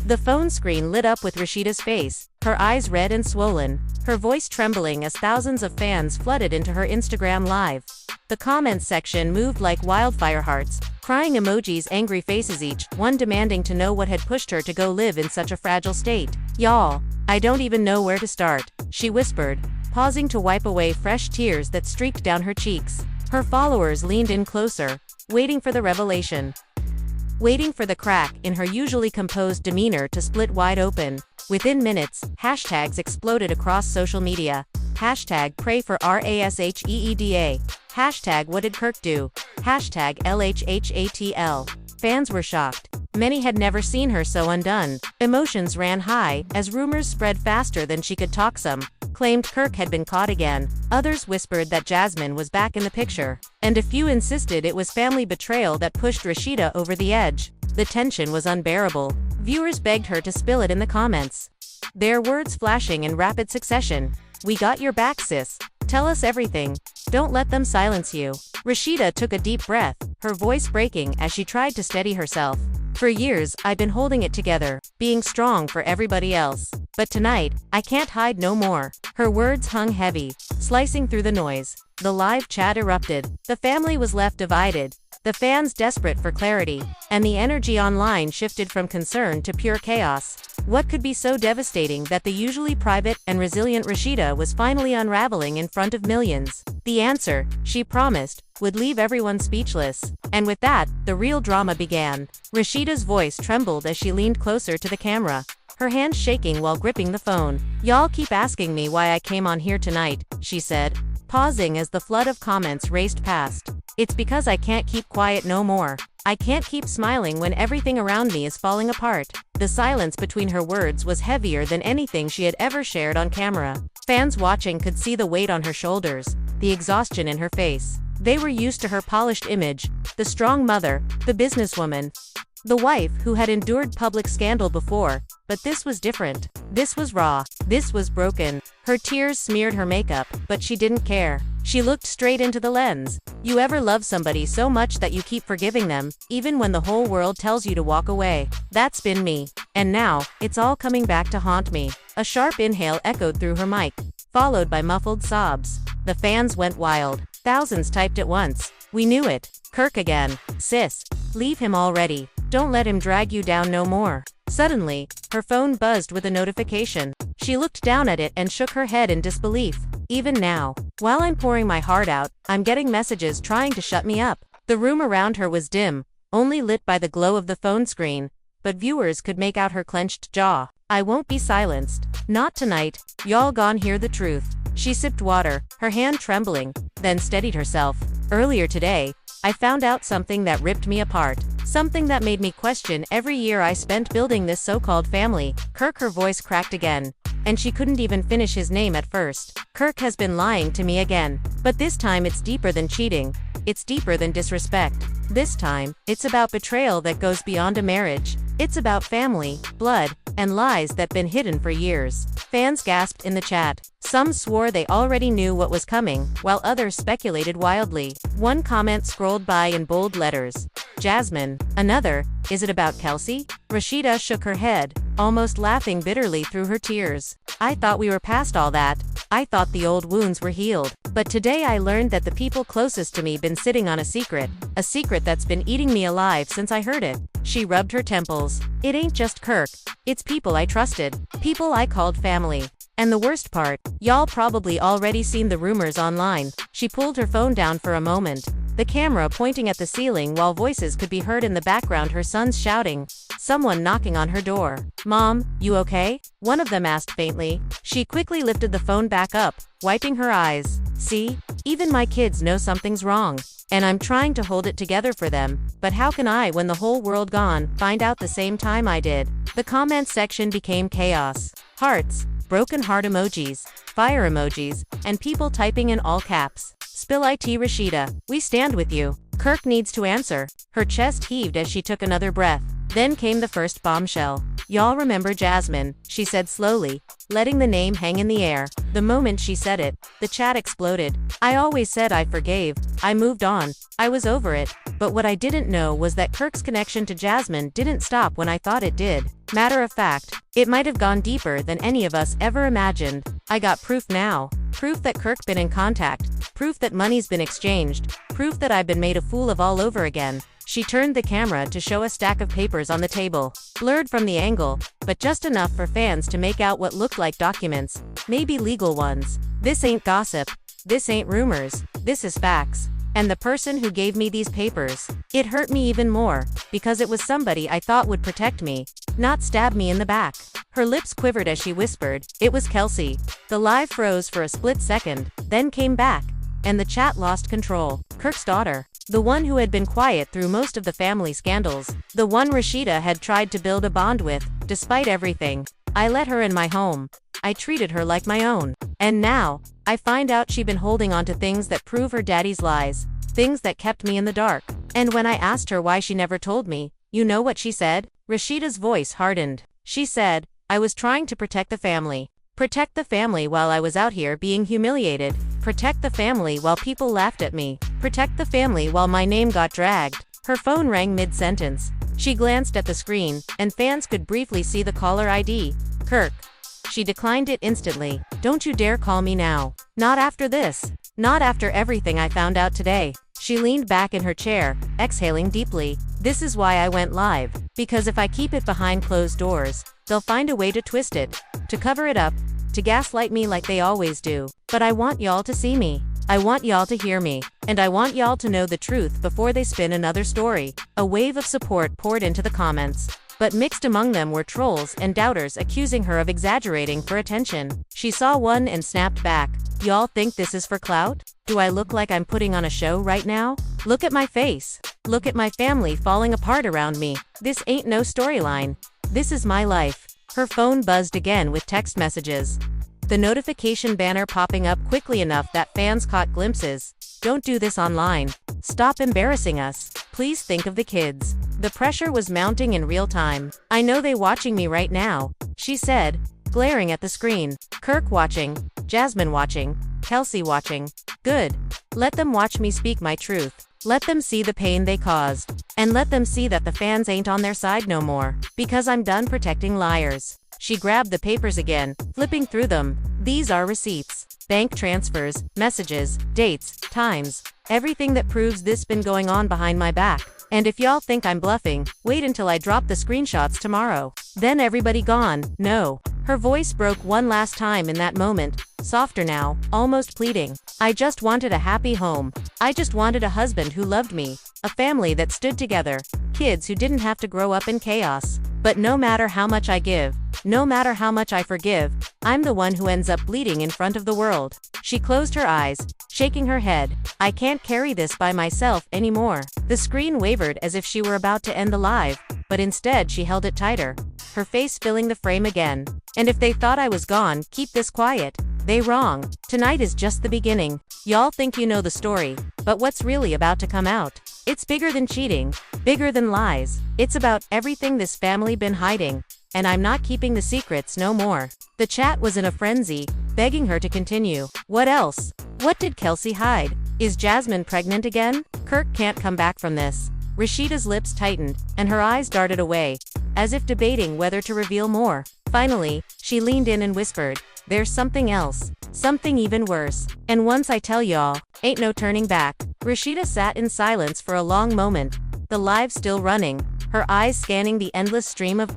The phone screen lit up with Rashida's face, her eyes red and swollen, her voice trembling as thousands of fans flooded into her Instagram live. The comments section moved like wildfire, hearts, crying emojis, angry faces, each one demanding to know what had pushed her to go live in such a fragile state. "Y'all, I don't even know where to start," she whispered, pausing to wipe away fresh tears that streaked down her cheeks. Her followers leaned in closer, waiting for the revelation. Waiting for the crack in her usually composed demeanor to split wide open. Within minutes, hashtags exploded across social media. Hashtag pray for RASHEEDA. Hashtag what did Kirk do? Hashtag LHHATL. Fans were shocked. Many had never seen her so undone. Emotions ran high, as rumors spread faster than she could talk. Some claimed Kirk had been caught again. Others whispered that Jasmine was back in the picture. And a few insisted it was family betrayal that pushed Rashida over the edge. The tension was unbearable. Viewers begged her to spill it in the comments, their words flashing in rapid succession. "We got your back, sis. Tell us everything. Don't let them silence you." Rashida took a deep breath, her voice breaking as she tried to steady herself. "For years, I've been holding it together, being strong for everybody else. But tonight, I can't hide no more." Her words hung heavy, slicing through the noise. The live chat erupted. The family was left divided, the fans desperate for clarity, and the energy online shifted from concern to pure chaos. What could be so devastating that the usually private and resilient Rashida was finally unraveling in front of millions? The answer, she promised, would leave everyone speechless. And with that, the real drama began. Rashida's voice trembled as she leaned closer to the camera, her hands shaking while gripping the phone. "Y'all keep asking me why I came on here tonight," she said, pausing as the flood of comments raced past. "It's because I can't keep quiet no more. I can't keep smiling when everything around me is falling apart." The silence between her words was heavier than anything she had ever shared on camera. Fans watching could see the weight on her shoulders, the exhaustion in her face. They were used to her polished image, the strong mother, the businesswoman, the wife who had endured public scandal before, but this was different. This was raw. This was broken. Her tears smeared her makeup, but she didn't care. She looked straight into the lens. "You ever love somebody so much that you keep forgiving them, even when the whole world tells you to walk away? That's been me. And now, it's all coming back to haunt me." A sharp inhale echoed through her mic, followed by muffled sobs. The fans went wild. Thousands typed at once. "We knew it. Kirk again. Sis. Leave him already. Don't let him drag you down no more." Suddenly, her phone buzzed with a notification. She looked down at it and shook her head in disbelief. "Even now, while I'm pouring my heart out, I'm getting messages trying to shut me up." The room around her was dim, only lit by the glow of the phone screen, but viewers could make out her clenched jaw. "I won't be silenced. Not tonight. Y'all gon' hear the truth." She sipped water, her hand trembling, then steadied herself. "Earlier today, I found out something that ripped me apart. Something that made me question every year I spent building this so-called family." Kirk, her voice cracked again, and she couldn't even finish his name at first. "Kirk has been lying to me again. But this time it's deeper than cheating. It's deeper than disrespect. This time, it's about betrayal that goes beyond a marriage. It's about family, blood, and lies that been hidden for years." Fans gasped in the chat. Some swore they already knew what was coming, while others speculated wildly. One comment scrolled by in bold letters, "Jasmine." Another, "Is it about Kelsey?" Rashida shook her head, almost laughing bitterly through her tears. "I thought we were past all that. I thought the old wounds were healed. But today I learned that the people closest to me been sitting on a secret that's been eating me alive since I heard it." She rubbed her temples. "It ain't just Kirk. It's people I trusted. People I called family. And the worst part, y'all probably already seen the rumors online." She pulled her phone down for a moment, the camera pointing at the ceiling while voices could be heard in the background, her sons shouting, someone knocking on her door. "Mom, you okay?" one of them asked faintly. She quickly lifted the phone back up, wiping her eyes. "See? Even my kids know something's wrong. And I'm trying to hold it together for them, but how can I, when the whole world gone, find out the same time I did?" The comments section became chaos. Hearts, broken heart emojis, fire emojis, and people typing in all caps. "Spill it Rashida. We stand with you. Kirk needs to answer." Her chest heaved as she took another breath. Then came the first bombshell. "Y'all remember Jasmine," she said slowly, letting the name hang in the air. The moment she said it, the chat exploded. "I always said I forgave. I moved on. I was over it. But what I didn't know was that Kirk's connection to Jasmine didn't stop when I thought it did. Matter of fact, it might have gone deeper than any of us ever imagined. I got proof now. Proof that Kirk been in contact. Proof that money's been exchanged. Proof that I've been made a fool of all over again." She turned the camera to show a stack of papers on the table, blurred from the angle, but just enough for fans to make out what looked like documents, maybe legal ones. "This ain't gossip. This ain't rumors. This is facts. And the person who gave me these papers, it hurt me even more, because it was somebody I thought would protect me, not stab me in the back." Her lips quivered as she whispered, "It was Kelsey." The live froze for a split second, then came back, and the chat lost control. Kirk's daughter. The one who had been quiet through most of the family scandals. The one Rashida had tried to build a bond with, despite everything. I let her in my home. I treated her like my own. And now, I find out she'd been holding on to things that prove her daddy's lies. Things that kept me in the dark. And when I asked her why she never told me, you know what she said? Rashida's voice hardened. She said, "I was trying to protect the family. Protect the family while I was out here being humiliated. Protect the family while people laughed at me. Protect the family while my name got dragged." Her phone rang mid-sentence. She glanced at the screen, and fans could briefly see the caller ID. "Kirk." She declined it instantly. "Don't you dare call me now. Not after this. Not after everything I found out today." She leaned back in her chair, exhaling deeply. "This is why I went live. Because if I keep it behind closed doors, they'll find a way to twist it, to cover it up, to gaslight me like they always do. But I want y'all to see me. I want y'all to hear me. And I want y'all to know the truth before they spin another story." A wave of support poured into the comments. But mixed among them were trolls and doubters accusing her of exaggerating for attention. She saw one and snapped back. "Y'all think this is for clout? Do I look like I'm putting on a show right now? Look at my face. Look at my family falling apart around me. This ain't no storyline. This is my life." Her phone buzzed again with text messages. The notification banner popping up quickly enough that fans caught glimpses. "Don't do this online. Stop embarrassing us. Please think of the kids." The pressure was mounting in real time. "I know they watching me right now," she said, glaring at the screen. "Kirk watching. Jasmine watching. Kelsey watching. Good. Let them watch me speak my truth. Let them see the pain they caused. And let them see that the fans ain't on their side no more. Because I'm done protecting liars." She grabbed the papers again, flipping through them. "These are receipts. Bank transfers, messages, dates, times. Everything that proves this been going on behind my back. And if y'all think I'm bluffing, wait until I drop the screenshots tomorrow. Then everybody gone. No." Her voice broke one last time in that moment, softer now, almost pleading. "I just wanted a happy home. I just wanted a husband who loved me, a family that stood together, kids who didn't have to grow up in chaos. But no matter how much I give, no matter how much I forgive, I'm the one who ends up bleeding in front of the world." She closed her eyes, shaking her head. "I can't carry this by myself anymore." The screen wavered as if she were about to end the live, but instead she held it tighter, her face filling the frame again. "And if they thought I was gone, keep this quiet. They wrong. Tonight is just the beginning. Y'all think you know the story, but what's really about to come out? It's bigger than cheating, bigger than lies. It's about everything this family been hiding. And I'm not keeping the secrets no more." The chat was in a frenzy, begging her to continue. What else? What did Kelsey hide? Is Jasmine pregnant again? Kirk can't come back from this. Rashida's lips tightened, and her eyes darted away, as if debating whether to reveal more. Finally, she leaned in and whispered, "There's something else. Something even worse. And once I tell y'all, ain't no turning back." Rashida sat in silence for a long moment, the live still running, her eyes scanning the endless stream of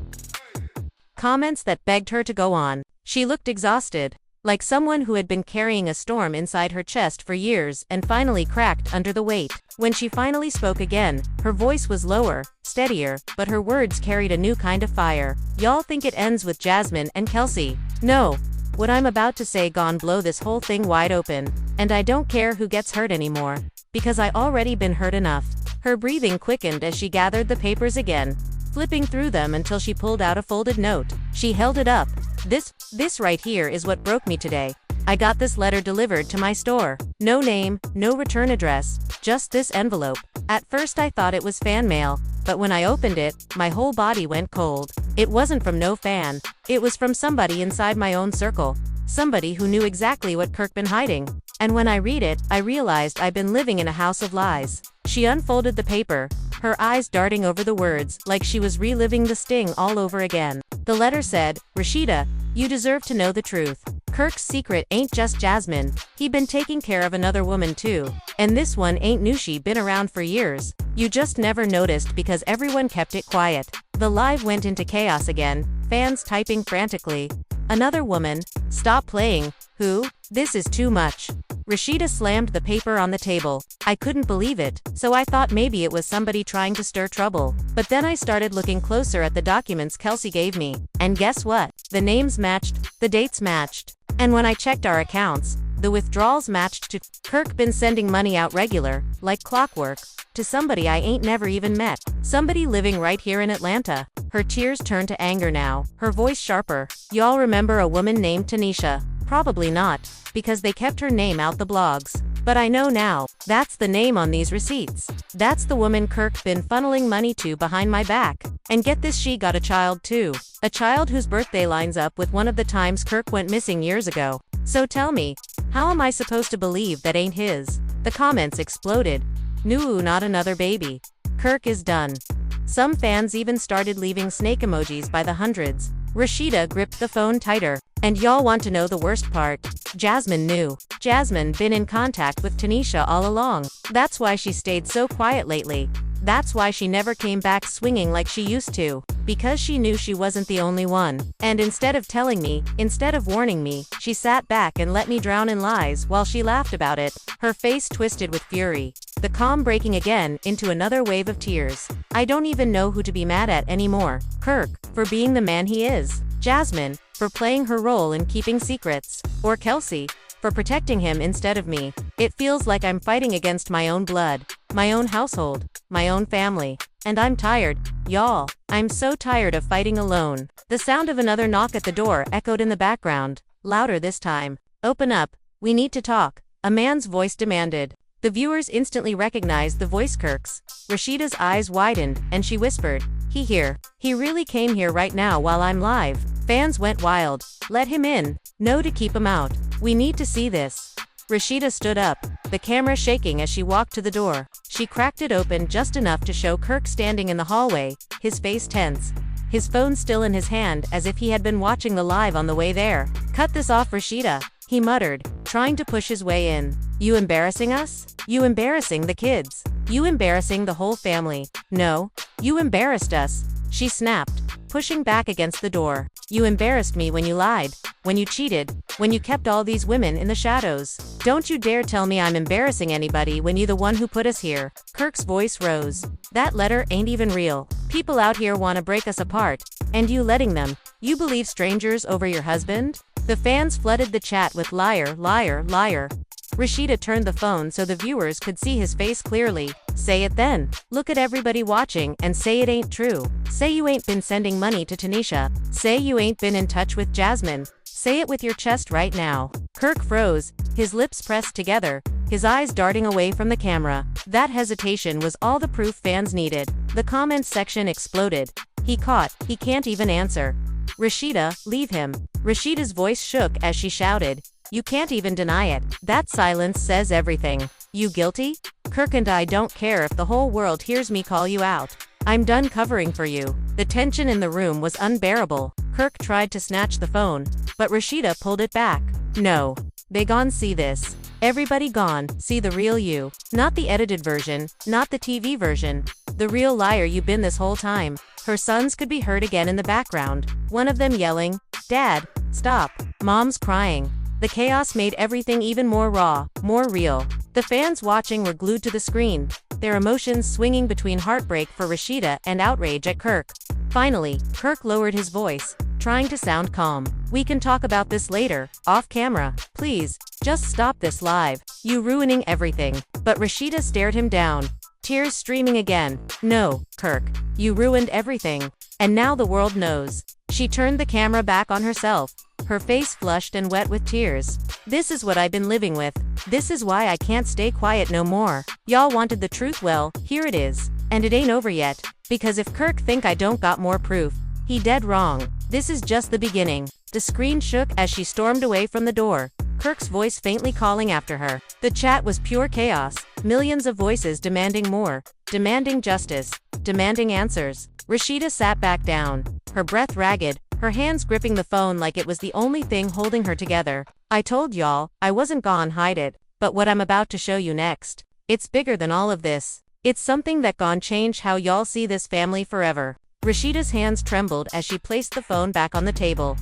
comments that begged her to go on. She looked exhausted, like someone who had been carrying a storm inside her chest for years and finally cracked under the weight. When she finally spoke again, her voice was lower, steadier, but her words carried a new kind of fire. "Y'all think it ends with Jasmine and Kelsey? No. What I'm about to say gon' blow this whole thing wide open. And I don't care who gets hurt anymore. Because I already been hurt enough." Her breathing quickened as she gathered the papers again, flipping through them until she pulled out a folded note. She held it up. This right here is what broke me today. I got this letter delivered to my store. No name, no return address, just this envelope. At first I thought it was fan mail, but when I opened it, my whole body went cold. It wasn't from no fan. It was from somebody inside my own circle. Somebody who knew exactly what Kirk been hiding. And when I read it, I realized I've been living in a house of lies. She unfolded the paper, her eyes darting over the words, like she was reliving the sting all over again. The letter said, Rashida, you deserve to know the truth. Kirk's secret ain't just Jasmine, he been taking care of another woman too. And this one ain't new, she been around for years. You just never noticed because everyone kept it quiet. The live went into chaos again, fans typing frantically. Another woman? Stop playing. Who? This is too much. Rashida slammed the paper on the table. I couldn't believe it, so I thought maybe it was somebody trying to stir trouble. But then I started looking closer at the documents Kelsey gave me. And guess what? The names matched, the dates matched. And when I checked our accounts, the withdrawals matched to Kirk been sending money out regular, like clockwork, to somebody I ain't never even met. Somebody living right here in Atlanta. Her tears turned to anger now, her voice sharper. Y'all remember a woman named Tanisha? Probably not, because they kept her name out the blogs. But I know now, that's the name on these receipts. That's the woman Kirk been funneling money to behind my back. And get this, she got a child too. A child whose birthday lines up with one of the times Kirk went missing years ago. So tell me, how am I supposed to believe that ain't his? The comments exploded. No, not another baby. Kirk is done. Some fans even started leaving snake emojis by the hundreds. Rashida gripped the phone tighter. And y'all want to know the worst part? Jasmine knew. Jasmine been in contact with Tanisha all along. That's why she stayed so quiet lately. That's why she never came back swinging like she used to. Because she knew she wasn't the only one. And instead of telling me, instead of warning me, she sat back and let me drown in lies while she laughed about it. Her face twisted with fury. The calm breaking again into another wave of tears. I don't even know who to be mad at anymore. Kirk, for being the man he is. Jasmine, for playing her role in keeping secrets. Or Kelsey, for protecting him instead of me. It feels like I'm fighting against my own blood, my own household, my own family. And I'm tired, y'all. I'm so tired of fighting alone. The sound of another knock at the door echoed in the background, louder this time. Open up, we need to talk, a man's voice demanded. The viewers instantly recognized the voice Kirk's. Rashida's eyes widened, and she whispered, he here. He really came here right now while I'm live. Fans went wild. Let him in. No, to keep him out. We need to see this. Rashida stood up, the camera shaking as she walked to the door. She cracked it open just enough to show Kirk standing in the hallway, his face tense. His phone still in his hand as if he had been watching the live on the way there. Cut this off, Rashida, he muttered, trying to push his way in. You embarrassing us? You embarrassing the kids? You embarrassing the whole family? No, you embarrassed us, she snapped, pushing back against the door. You embarrassed me when you lied, when you cheated, when you kept all these women in the shadows. Don't you dare tell me I'm embarrassing anybody when you the one who put us here. Kirk's voice rose. That letter ain't even real. People out here want to break us apart, and you letting them. You believe strangers over your husband? The fans flooded the chat with liar, liar, liar. Rashida turned the phone so the viewers could see his face clearly. Say it then. Look at everybody watching and say it ain't true. Say you ain't been sending money to Tanisha. Say you ain't been in touch with Jasmine. Say it with your chest right now. Kirk froze, his lips pressed together, his eyes darting away from the camera. That hesitation was all the proof fans needed. The comments section exploded. He can't even answer. Rashida, leave him. Rashida's voice shook as she shouted. You can't even deny it. That silence says everything. You guilty? Kirk, and I don't care if the whole world hears me call you out. I'm done covering for you. The tension in the room was unbearable. Kirk tried to snatch the phone, but Rashida pulled it back. No. They gon' see this. Everybody gone, see the real you. Not the edited version, not the TV version. The real liar you been this whole time. Her sons could be heard again in the background. One of them yelling, Dad, stop. Mom's crying. The chaos made everything even more raw, more real. The fans watching were glued to the screen, their emotions swinging between heartbreak for Rashida and outrage at Kirk. Finally, Kirk lowered his voice, trying to sound calm. We can talk about this later, off camera. Please, just stop this live. You ruining everything. But Rashida stared him down, tears streaming again. No, Kirk, you ruined everything. And now the world knows. She turned the camera back on herself, her face flushed and wet with tears. This is what I've been living with. This is why I can't stay quiet no more. Y'all wanted the truth, well, here it is. And it ain't over yet. Because if Kirk think I don't got more proof, he dead wrong. This is just the beginning. The screen shook as she stormed away from the door, Kirk's voice faintly calling after her. The chat was pure chaos. Millions of voices demanding more, demanding justice, demanding answers. Rashida sat back down, her breath ragged, her hands gripping the phone like it was the only thing holding her together. I told y'all, I wasn't gonna hide it, but what I'm about to show you next, it's bigger than all of this. It's something that gon' change how y'all see this family forever. Rashida's hands trembled as she placed the phone back on the table.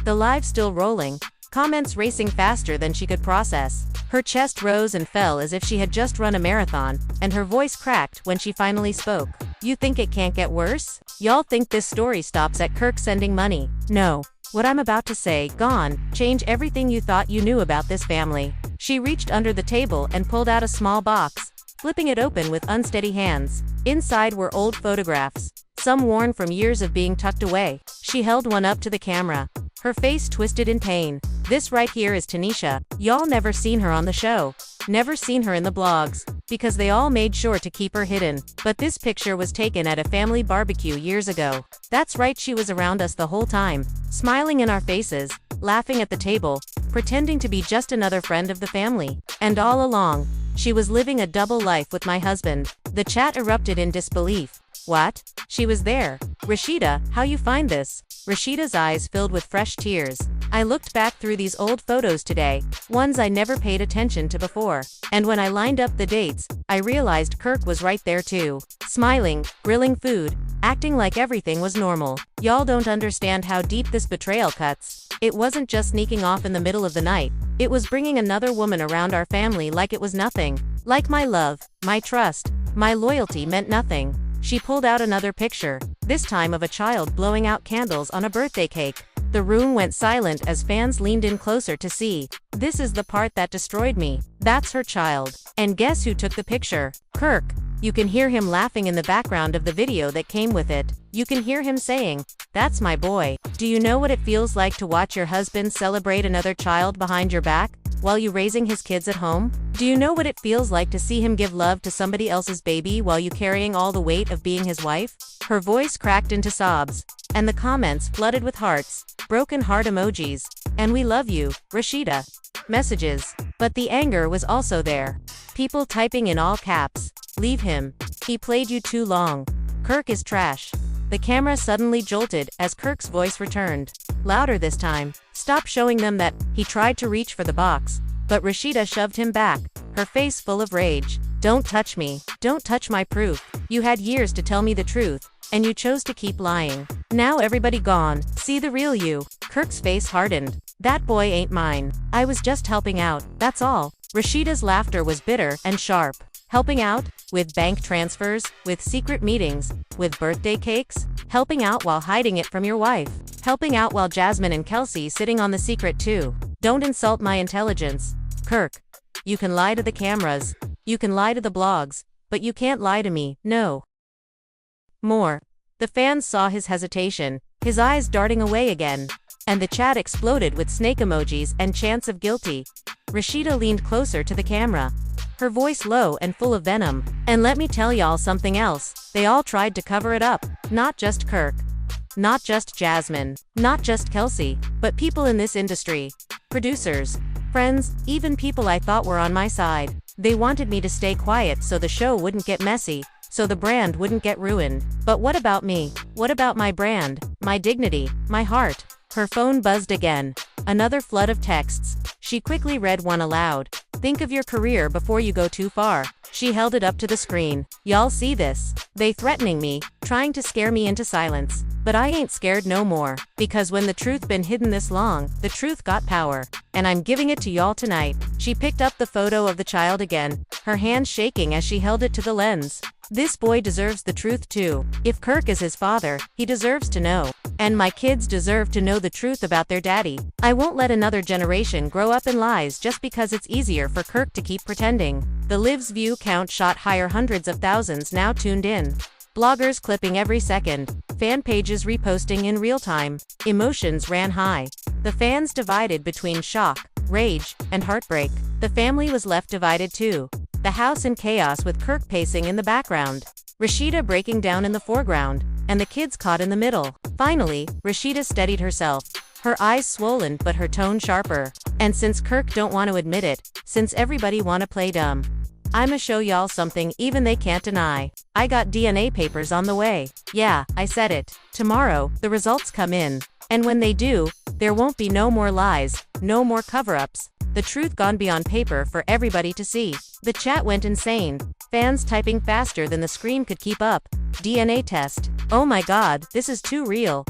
The live still rolling, comments racing faster than she could process. Her chest rose and fell as if she had just run a marathon, and her voice cracked when she finally spoke. You think it can't get worse? Y'all think this story stops at Kirk sending money? No. What I'm about to say, gone, change everything you thought you knew about this family. She reached under the table and pulled out a small box, flipping it open with unsteady hands. Inside were old photographs, some worn from years of being tucked away. She held one up to the camera, her face twisted in pain. This right here is Tanisha. Y'all never seen her on the show. Never seen her in the blogs, because they all made sure to keep her hidden. But this picture was taken at a family barbecue years ago. That's right, she was around us the whole time, smiling in our faces, laughing at the table, pretending to be just another friend of the family. And all along, she was living a double life with my husband. The chat erupted in disbelief. What? She was there. Rashida, how you find this? Rashida's eyes filled with fresh tears. I looked back through these old photos today, ones I never paid attention to before. And when I lined up the dates, I realized Kirk was right there too. Smiling, grilling food, acting like everything was normal. Y'all don't understand how deep this betrayal cuts. It wasn't just sneaking off in the middle of the night. It was bringing another woman around our family like it was nothing. Like my love, my trust, my loyalty meant nothing. She pulled out another picture, this time of a child blowing out candles on a birthday cake. The room went silent as fans leaned in closer to see. This is the part that destroyed me. That's her child. And guess who took the picture? Kirk. You can hear him laughing in the background of the video that came with it. You can hear him saying, "That's my boy." Do you know what it feels like to watch your husband celebrate another child behind your back, while you raising his kids at home? Do you know what it feels like to see him give love to somebody else's baby while you carrying all the weight of being his wife? Her voice cracked into sobs, and the comments flooded with hearts, broken heart emojis, and "We love you, Rashida" messages. But the anger was also there. People typing in all caps, "Leave him. He played you too long. Kirk is trash." The camera suddenly jolted as Kirk's voice returned, louder this time. Stop showing them that. He tried to reach for the box, but Rashida shoved him back, her face full of rage. "Don't touch me. Don't touch my proof. You had years to tell me the truth, and you chose to keep lying. Now everybody gone. See the real you." Kirk's face hardened. "That boy ain't mine. I was just helping out, that's all." Rashida's laughter was bitter and sharp. Helping out? With bank transfers? With secret meetings? With birthday cakes? Helping out while hiding it from your wife? Helping out while Jasmine and Kelsey sitting on the secret too? Don't insult my intelligence. Kirk. You can lie to the cameras. You can lie to the blogs. But you can't lie to me, no more. The fans saw his hesitation, his eyes darting away again. And the chat exploded with snake emojis and chants of guilty. Rashida leaned closer to the camera, her voice low and full of venom. "And let me tell y'all something else. They all tried to cover it up. Not just Kirk. Not just Jasmine. Not just Kelsey. But people in this industry. Producers. Friends. Even people I thought were on my side. They wanted me to stay quiet so the show wouldn't get messy, so the brand wouldn't get ruined. But what about me? What about my brand? My dignity? My heart?" Her phone buzzed again. Another flood of texts. She quickly read one aloud. "Think of your career before you go too far." She held it up to the screen. "Y'all see this? They threatening me, trying to scare me into silence. But I ain't scared no more. Because when the truth been hidden this long, the truth got power. And I'm giving it to y'all tonight." She picked up the photo of the child again, her hands shaking as she held it to the lens. "This boy deserves the truth too. If Kirk is his father, he deserves to know. And my kids deserve to know the truth about their daddy. I won't let another generation grow up in lies just because it's easier for Kirk to keep pretending." The live's view count shot higher, hundreds of thousands now tuned in. Bloggers clipping every second, fan pages reposting in real time. Emotions ran high. The fans divided between shock, rage, and heartbreak. The family was left divided too. The house in chaos with Kirk pacing in the background, Rashida breaking down in the foreground, and the kids caught in the middle. Finally, Rashida steadied herself, her eyes swollen but her tone sharper. And since Kirk don't want to admit it, since everybody wanna play dumb, I'ma show y'all something even they can't deny. I got DNA papers on the way. Yeah, I said it. Tomorrow, the results come in. And when they do, there won't be no more lies, no more cover-ups. The truth gone beyond paper for everybody to see. The chat went insane. Fans typing faster than the screen could keep up. DNA test. Oh my god, this is too real.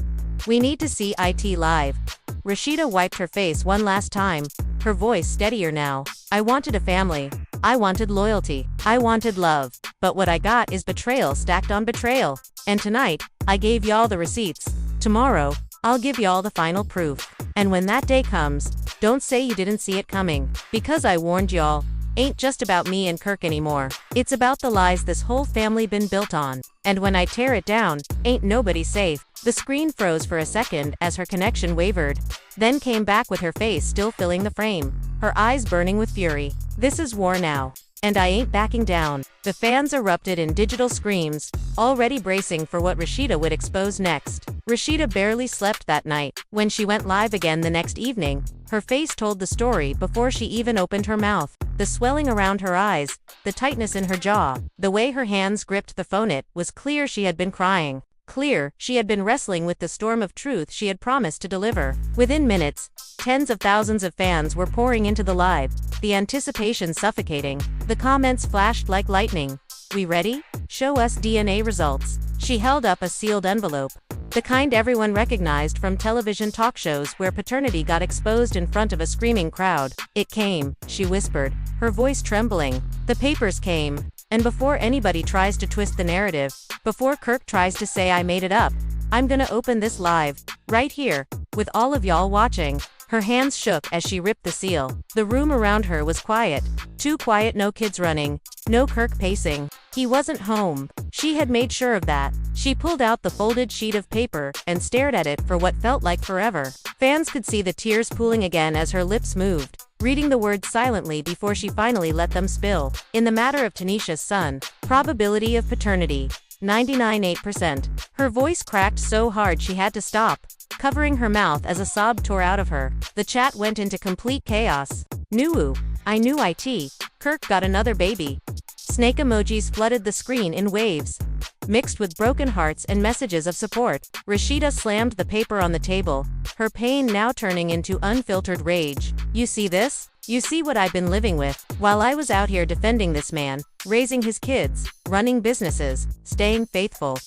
We need to see it live. Rashida wiped her face one last time, her voice steadier now. I wanted a family. I wanted loyalty. I wanted love. But what I got is betrayal stacked on betrayal. And tonight, I gave y'all the receipts. Tomorrow, I'll give y'all the final proof. And when that day comes, don't say you didn't see it coming. Because I warned y'all. Ain't just about me and Kirk anymore. It's about the lies this whole family been built on. And when I tear it down, ain't nobody safe. The screen froze for a second as her connection wavered, then came back with her face still filling the frame, her eyes burning with fury. This is war now. And I ain't backing down. The fans erupted in digital screams, already bracing for what Rashida would expose next. Rashida barely slept that night. When she went live again the next evening, her face told the story before she even opened her mouth. The swelling around her eyes, the tightness in her jaw, the way her hands gripped the phone, it was clear she had been crying. Clear, she had been wrestling with the storm of truth she had promised to deliver. Within minutes, tens of thousands of fans were pouring into the live, the anticipation suffocating. The comments flashed like lightning. We ready? Show us DNA results. She held up a sealed envelope. The kind everyone recognized from television talk shows where paternity got exposed in front of a screaming crowd. It came, she whispered, her voice trembling. The papers came. And before anybody tries to twist the narrative, before Kirk tries to say I made it up, I'm gonna open this live, right here, with all of y'all watching. Her hands shook as she ripped the seal. The room around her was quiet. Too quiet, no kids running, no Kirk pacing. He wasn't home. She had made sure of that. She pulled out the folded sheet of paper and stared at it for what felt like forever. Fans could see the tears pooling again as her lips moved, reading the words silently before she finally let them spill. In the matter of Tanisha's son, probability of paternity, 99.8%. Her voice cracked so hard she had to stop, covering her mouth as a sob tore out of her. The chat went into complete chaos. Nuwu. I knew it. Kirk got another baby. Snake emojis flooded the screen in waves, mixed with broken hearts and messages of support. Rashida slammed the paper on the table, her pain now turning into unfiltered rage. You see this? You see what I've been living with, while I was out here defending this man, raising his kids, running businesses, staying faithful.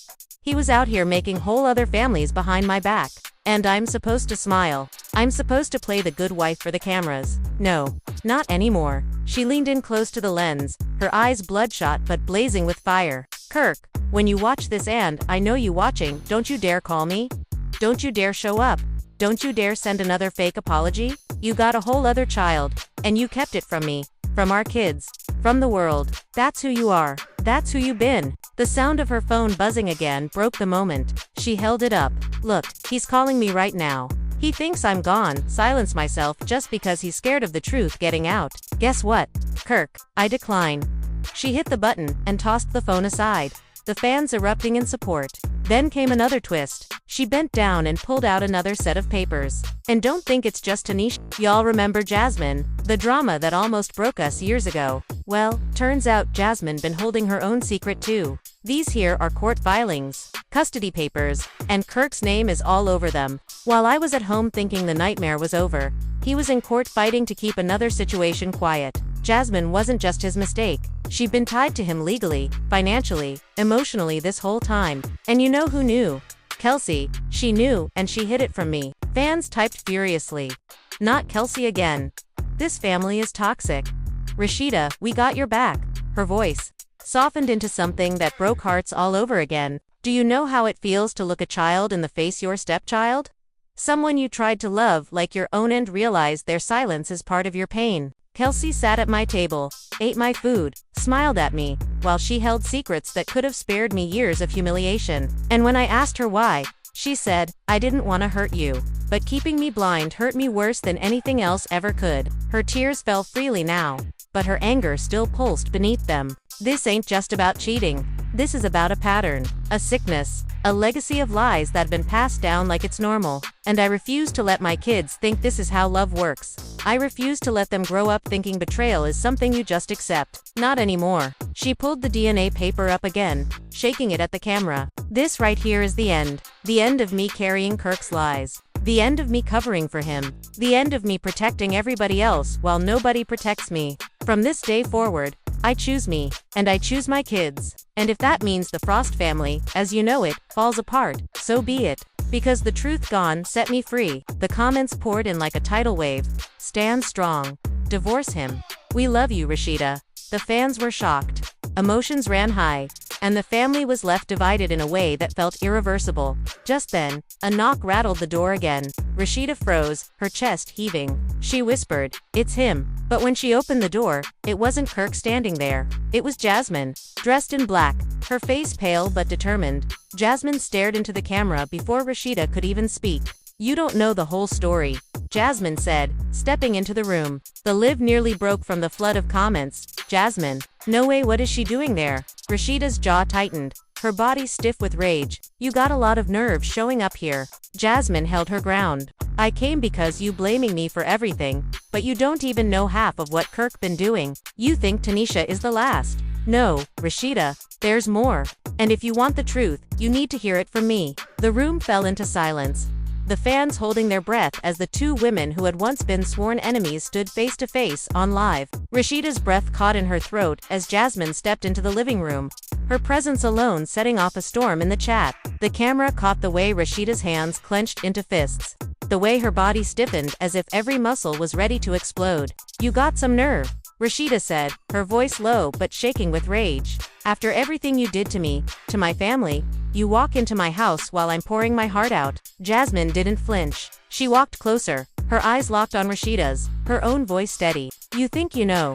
He was out here making whole other families behind my back. And I'm supposed to smile. I'm supposed to play the good wife for the cameras. No, not anymore. She leaned in close to the lens, her eyes bloodshot but blazing with fire. Kirk, when you watch this, and I know you watching, don't you dare call me. Don't you dare show up. Don't you dare send another fake apology. You got a whole other child, and you kept it from me, from our kids, from the world. That's who you are. That's who you've been. The sound of her phone buzzing again broke the moment. She held it up. Look, he's calling me right now. He thinks I'm gone. Silence myself just because he's scared of the truth getting out. Guess what? Kirk, I decline. She hit the button and tossed the phone aside, the fans erupting in support. Then came another twist. She bent down and pulled out another set of papers. And don't think it's just Tanisha. Y'all remember Jasmine, the drama that almost broke us years ago? Well, turns out Jasmine been holding her own secret too. These here are court filings, custody papers, and Kirk's name is all over them. While I was at home thinking the nightmare was over, he was in court fighting to keep another situation quiet. Jasmine wasn't just his mistake. She'd been tied to him legally, financially, emotionally this whole time. And you know who knew? Kelsey. She knew, and she hid it from me. Fans typed furiously. Not Kelsey again. This family is toxic. Rashida, we got your back. Her voice softened into something that broke hearts all over again. Do you know how it feels to look a child in the face, your stepchild? Someone you tried to love like your own, and realize their silence is part of your pain. Kelsey sat at my table, ate my food, smiled at me, while she held secrets that could have spared me years of humiliation. And when I asked her why, she said, "I didn't want to hurt you. But keeping me blind hurt me worse than anything else ever could." Her tears fell freely now, but her anger still pulsed beneath them. This ain't just about cheating. This is about a pattern, a sickness, a legacy of lies that have been passed down like it's normal. And I refuse to let my kids think this is how love works. I refuse to let them grow up thinking betrayal is something you just accept. Not anymore. She pulled the DNA paper up again, shaking it at the camera. This right here is the end. The end of me carrying Kirk's lies. The end of me covering for him. The end of me protecting everybody else while nobody protects me. From this day forward, I choose me, and I choose my kids. And if that means the Frost family, as you know it, falls apart, so be it. Because the truth gone set me free. The comments poured in like a tidal wave. Stand strong. Divorce him. We love you, Rashida. The fans were shocked. Emotions ran high, and the family was left divided in a way that felt irreversible. Just then, a knock rattled the door again. Rashida froze, her chest heaving. She whispered, "It's him." But when she opened the door, it wasn't Kirk standing there. It was Jasmine, dressed in black, her face pale but determined. Jasmine stared into the camera before Rashida could even speak. "You don't know the whole story," Jasmine said, stepping into the room. The live nearly broke from the flood of comments. "Jasmine? No way, what is she doing there?" Rashida's jaw tightened, her body stiff with rage. "You got a lot of nerve showing up here." Jasmine held her ground. "I came because you blaming me for everything, but you don't even know half of what Kirk been doing. You think Tanisha is the last. No, Rashida, there's more. And if you want the truth, you need to hear it from me." The room fell into silence, the fans holding their breath as the two women who had once been sworn enemies stood face to face on live. Rashida's breath caught in her throat as Jasmine stepped into the living room, her presence alone setting off a storm in the chat. The camera caught the way Rashida's hands clenched into fists, the way her body stiffened as if every muscle was ready to explode. "You got some nerve," Rashida said, her voice low but shaking with rage. "After everything you did to me, to my family, you walk into my house while I'm pouring my heart out." Jasmine didn't flinch. She walked closer, her eyes locked on Rashida's, her own voice steady. "You think you know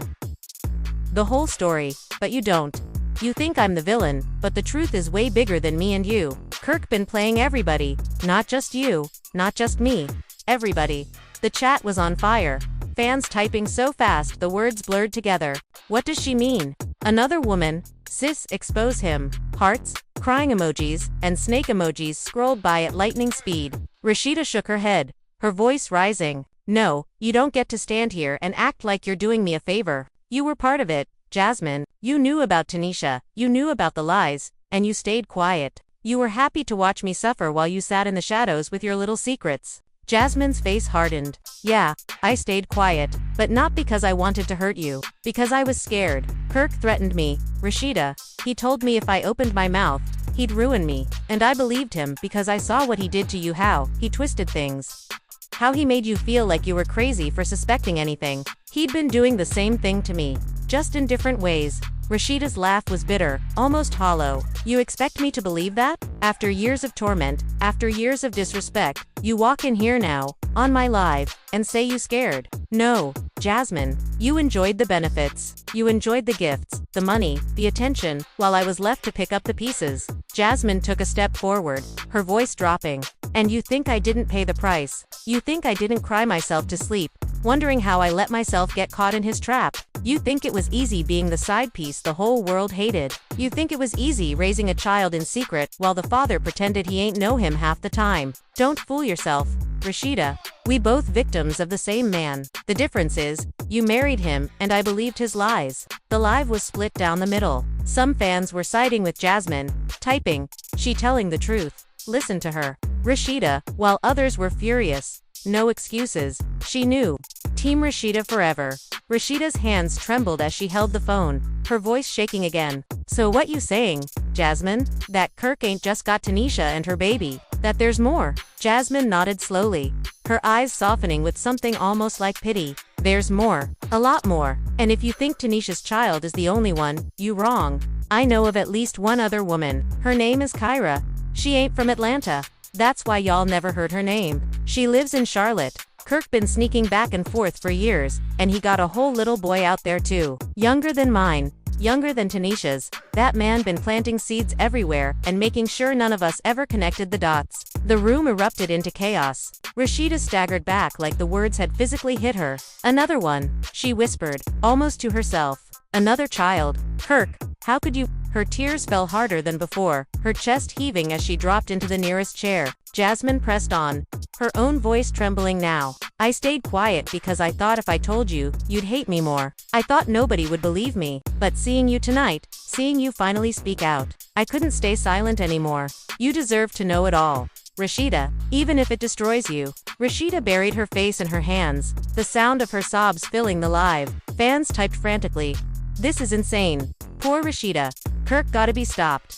the whole story, but you don't. You think I'm the villain, but the truth is way bigger than me and you. Kirk been playing everybody, not just you, not just me, everybody." The chat was on fire, fans typing so fast the words blurred together. "What does she mean? Another woman? Sis, expose him." Hearts, crying emojis, and snake emojis scrolled by at lightning speed. Rashida shook her head, her voice rising. "No, you don't get to stand here and act like you're doing me a favor. You were part of it, Jasmine. You knew about Tanisha, you knew about the lies, and you stayed quiet. You were happy to watch me suffer while you sat in the shadows with your little secrets." Jasmine's face hardened. "Yeah, I stayed quiet, but not because I wanted to hurt you, because I was scared. Kirk threatened me, Rashida. He told me if I opened my mouth, he'd ruin me, and I believed him because I saw what he did to you, how he twisted things. How he made you feel like you were crazy for suspecting anything. He'd been doing the same thing to me, just in different ways." Rashida's laugh was bitter, almost hollow. "You expect me to believe that? After years of torment, after years of disrespect, you walk in here now, on my live, and say you scared? No, Jasmine. You enjoyed the benefits. You enjoyed the gifts, the money, the attention, while I was left to pick up the pieces." Jasmine took a step forward, her voice dropping. "And you think I didn't pay the price? You think I didn't cry myself to sleep, wondering how I let myself get caught in his trap? You think it was easy being the side piece the whole world hated? You think it was easy raising a child in secret while the father pretended he ain't know him half the time? Don't fool yourself, Rashida. We both victims of the same man. The difference is, you married him, and I believed his lies." The live was split down the middle. Some fans were siding with Jasmine, typing, "She telling the truth. Listen to her, Rashida," while others were furious. "No excuses. She knew. Team Rashida forever." Rashida's hands trembled as she held the phone, her voice shaking again. "So what you saying, Jasmine? That Kirk ain't just got Tanisha and her baby? That there's more?" Jasmine nodded slowly, her eyes softening with something almost like pity. "There's more. A lot more. And if you think Tanisha's child is the only one, you wrong. I know of at least one other woman. Her name is Kyra. She ain't from Atlanta. That's why y'all never heard her name. She lives in Charlotte. Kirk been sneaking back and forth for years, and he got a whole little boy out there too. Younger than mine. Younger than Tanisha's. That man been planting seeds everywhere and making sure none of us ever connected the dots. The room erupted into chaos. Rashida staggered back like the words had physically hit her. Another one, she whispered, almost to herself. Another child. Kirk, how could you? Her tears fell harder than before, her chest heaving as she dropped into the nearest chair. Jasmine pressed on, her own voice trembling now. I stayed quiet because I thought if I told you, you'd hate me more. I thought nobody would believe me. But seeing you tonight, seeing you finally speak out, I couldn't stay silent anymore. You deserve to know it all. Rashida, even if it destroys you. Rashida buried her face in her hands, the sound of her sobs filling the live. Fans typed frantically. This is insane. Poor Rashida. Kirk gotta be stopped.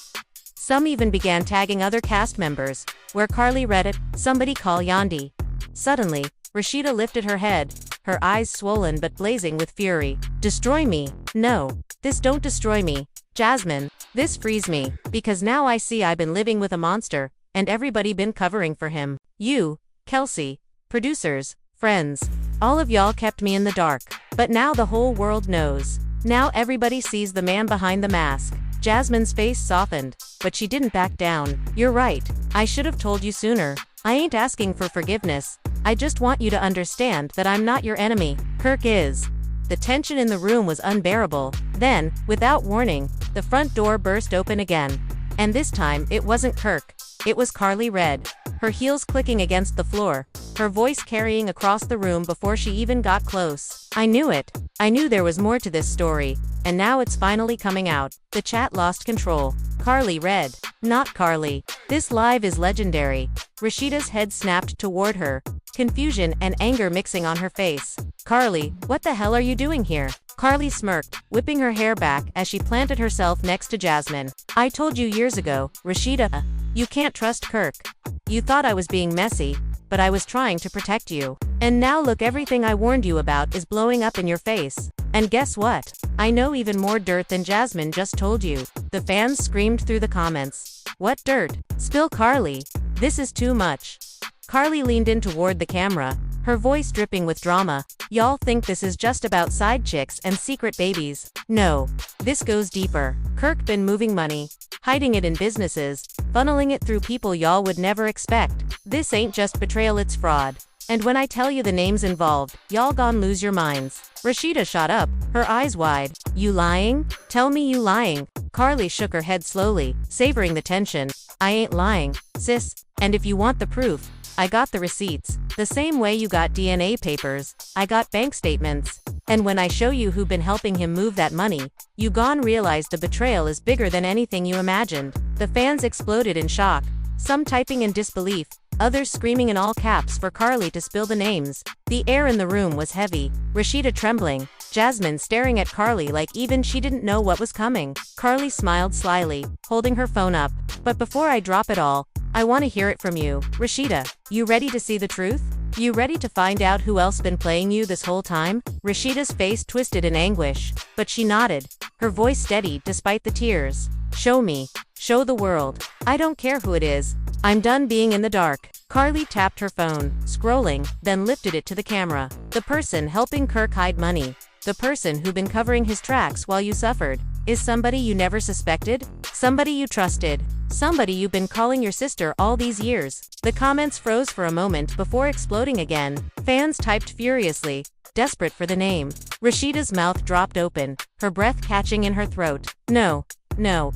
Some even began tagging other cast members. Where Carly read it, somebody call Yandi. Suddenly, Rashida lifted her head, her eyes swollen but blazing with fury. Destroy me? No. This don't destroy me. Jasmine, this frees me, because now I see I've been living with a monster, and everybody been covering for him. You, Kelsey, producers, friends, all of y'all kept me in the dark. But now the whole world knows. Now everybody sees the man behind the mask. Jasmine's face softened, but she didn't back down. You're right. I should have told you sooner. I ain't asking for forgiveness. I just want you to understand that I'm not your enemy. Kirk is. The tension in the room was unbearable. Then, without warning, the front door burst open again. And this time, it wasn't Kirk. It was Carly Red. Her heels clicking against the floor, her voice carrying across the room before she even got close. I knew it. I knew there was more to this story, and now it's finally coming out. The chat lost control. Carly Red. Not Carly. This live is legendary. Rashida's head snapped toward her, confusion and anger mixing on her face. Carly, what the hell are you doing here? Carly smirked, whipping her hair back as she planted herself next to Jasmine. I told you years ago, Rashida, you can't trust Kirk. You thought I was being messy, but I was trying to protect you. And now look, everything I warned you about is blowing up in your face. And guess what? I know even more dirt than Jasmine just told you. The fans screamed through the comments. What dirt? Spill, Carly. This is too much. Carly leaned in toward the camera, her voice dripping with drama. Y'all think this is just about side chicks and secret babies. No. This goes deeper. Kirk been moving money, hiding it in businesses, funneling it through people y'all would never expect. This ain't just betrayal, it's fraud. And when I tell you the names involved, y'all gon' lose your minds. Rashida shot up, her eyes wide. You lying? Tell me you lying. Carly shook her head slowly, savoring the tension. I ain't lying, sis. And if you want the proof, I got the receipts. The same way you got DNA papers, I got bank statements. And when I show you who been helping him move that money, you gon' realize the betrayal is bigger than anything you imagined. The fans exploded in shock, some typing in disbelief, others screaming in all caps for Carly to spill the names. The air in the room was heavy, Rashida trembling, Jasmine staring at Carly like even she didn't know what was coming. Carly smiled slyly, holding her phone up. But before I drop it all, I want to hear it from you. Rashida, you ready to see the truth? You ready to find out who else been playing you this whole time? Rashida's face twisted in anguish, but she nodded, her voice steady despite the tears. Show me. Show the world. I don't care who it is. I'm done being in the dark. Carly tapped her phone, scrolling, then lifted it to the camera. The person helping Kirk hide money. The person who been covering his tracks while you suffered. Is somebody you never suspected? Somebody you trusted? Somebody you've been calling your sister all these years? The comments froze for a moment before exploding again. Fans typed furiously, desperate for the name. Rashida's mouth dropped open, her breath catching in her throat. No,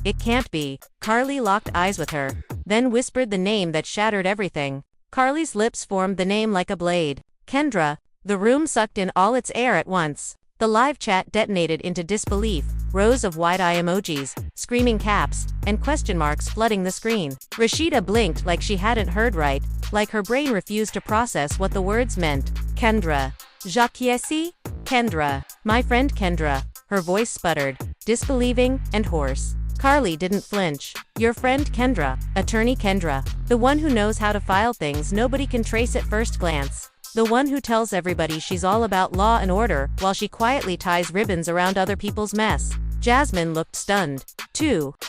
it can't be. Carly locked eyes with her, then whispered the name that shattered everything. Carly's lips formed the name like a blade. Kendra. The room sucked in all its air at once. The live chat detonated into disbelief, rows of wide-eye emojis, screaming caps, and question marks flooding the screen. Rashida blinked like she hadn't heard right, like her brain refused to process what the words meant. Kendra. Jacques? Kendra. My friend Kendra. Her voice sputtered, disbelieving and hoarse. Carly didn't flinch. Your friend Kendra. Attorney Kendra. The one who knows how to file things nobody can trace at first glance. The one who tells everybody she's all about law and order while she quietly ties ribbons around other people's mess. Jasmine looked stunned.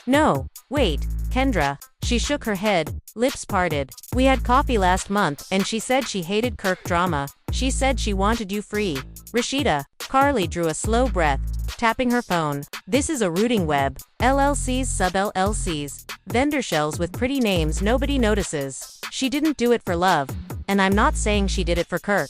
No, wait, Kendra. She shook her head, lips parted. We had coffee last month, and she said she hated Kirk drama. She said she wanted you free. Rashida. Carly drew a slow breath, tapping her phone. This is a rooting web. LLCs, sub-LLCs. Vendor shells with pretty names nobody notices. She didn't do it for love. And I'm not saying she did it for Kirk.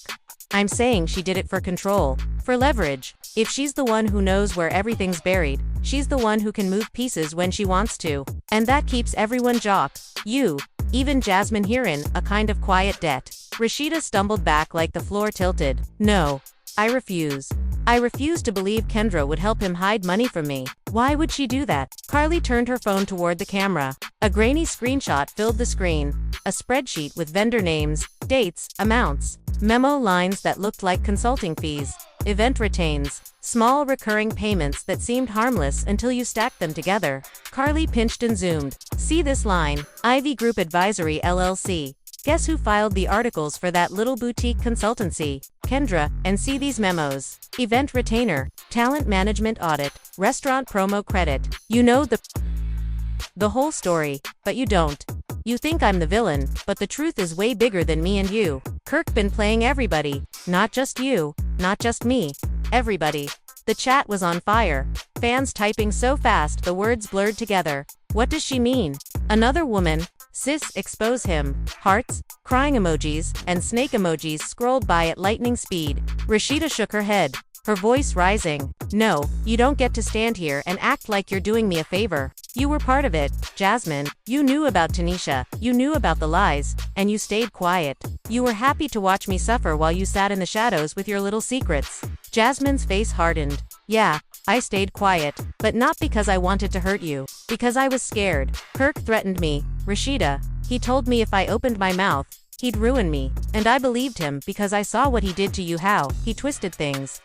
I'm saying she did it for control. For leverage. If she's the one who knows where everything's buried, she's the one who can move pieces when she wants to. And that keeps everyone jocked. You. Even Jasmine herein, a kind of quiet debt. Rashida stumbled back like the floor tilted. No. I refuse. I refuse to believe Kendra would help him hide money from me. Why would she do that? Carly turned her phone toward the camera. A grainy screenshot filled the screen. A spreadsheet with vendor names, dates, amounts, memo lines that looked like consulting fees, event retains, small recurring payments that seemed harmless until you stacked them together. Carly pinched and zoomed. See this line? Ivy Group Advisory LLC. Guess who filed the articles for that little boutique consultancy? Kendra. And see these memos. Event retainer, talent management audit, restaurant promo credit. You know the whole story, but you don't. You think I'm the villain, but the truth is way bigger than me and you. Kirk been playing everybody. Not just you, not just me. Everybody. The chat was on fire. Fans typing so fast the words blurred together. What does she mean? Another woman. Sis, expose him. Hearts, crying emojis, and snake emojis scrolled by at lightning speed. Rashida shook her head, her voice rising. No, you don't get to stand here and act like you're doing me a favor. You were part of it, Jasmine. You knew about Tanisha, you knew about the lies, and you stayed quiet. You were happy to watch me suffer while you sat in the shadows with your little secrets. Jasmine's face hardened. Yeah, I stayed quiet, but not because I wanted to hurt you. Because I was scared. Kirk threatened me, Rashida. He told me if I opened my mouth, he'd ruin me. And I believed him because I saw what he did to you, how he twisted things.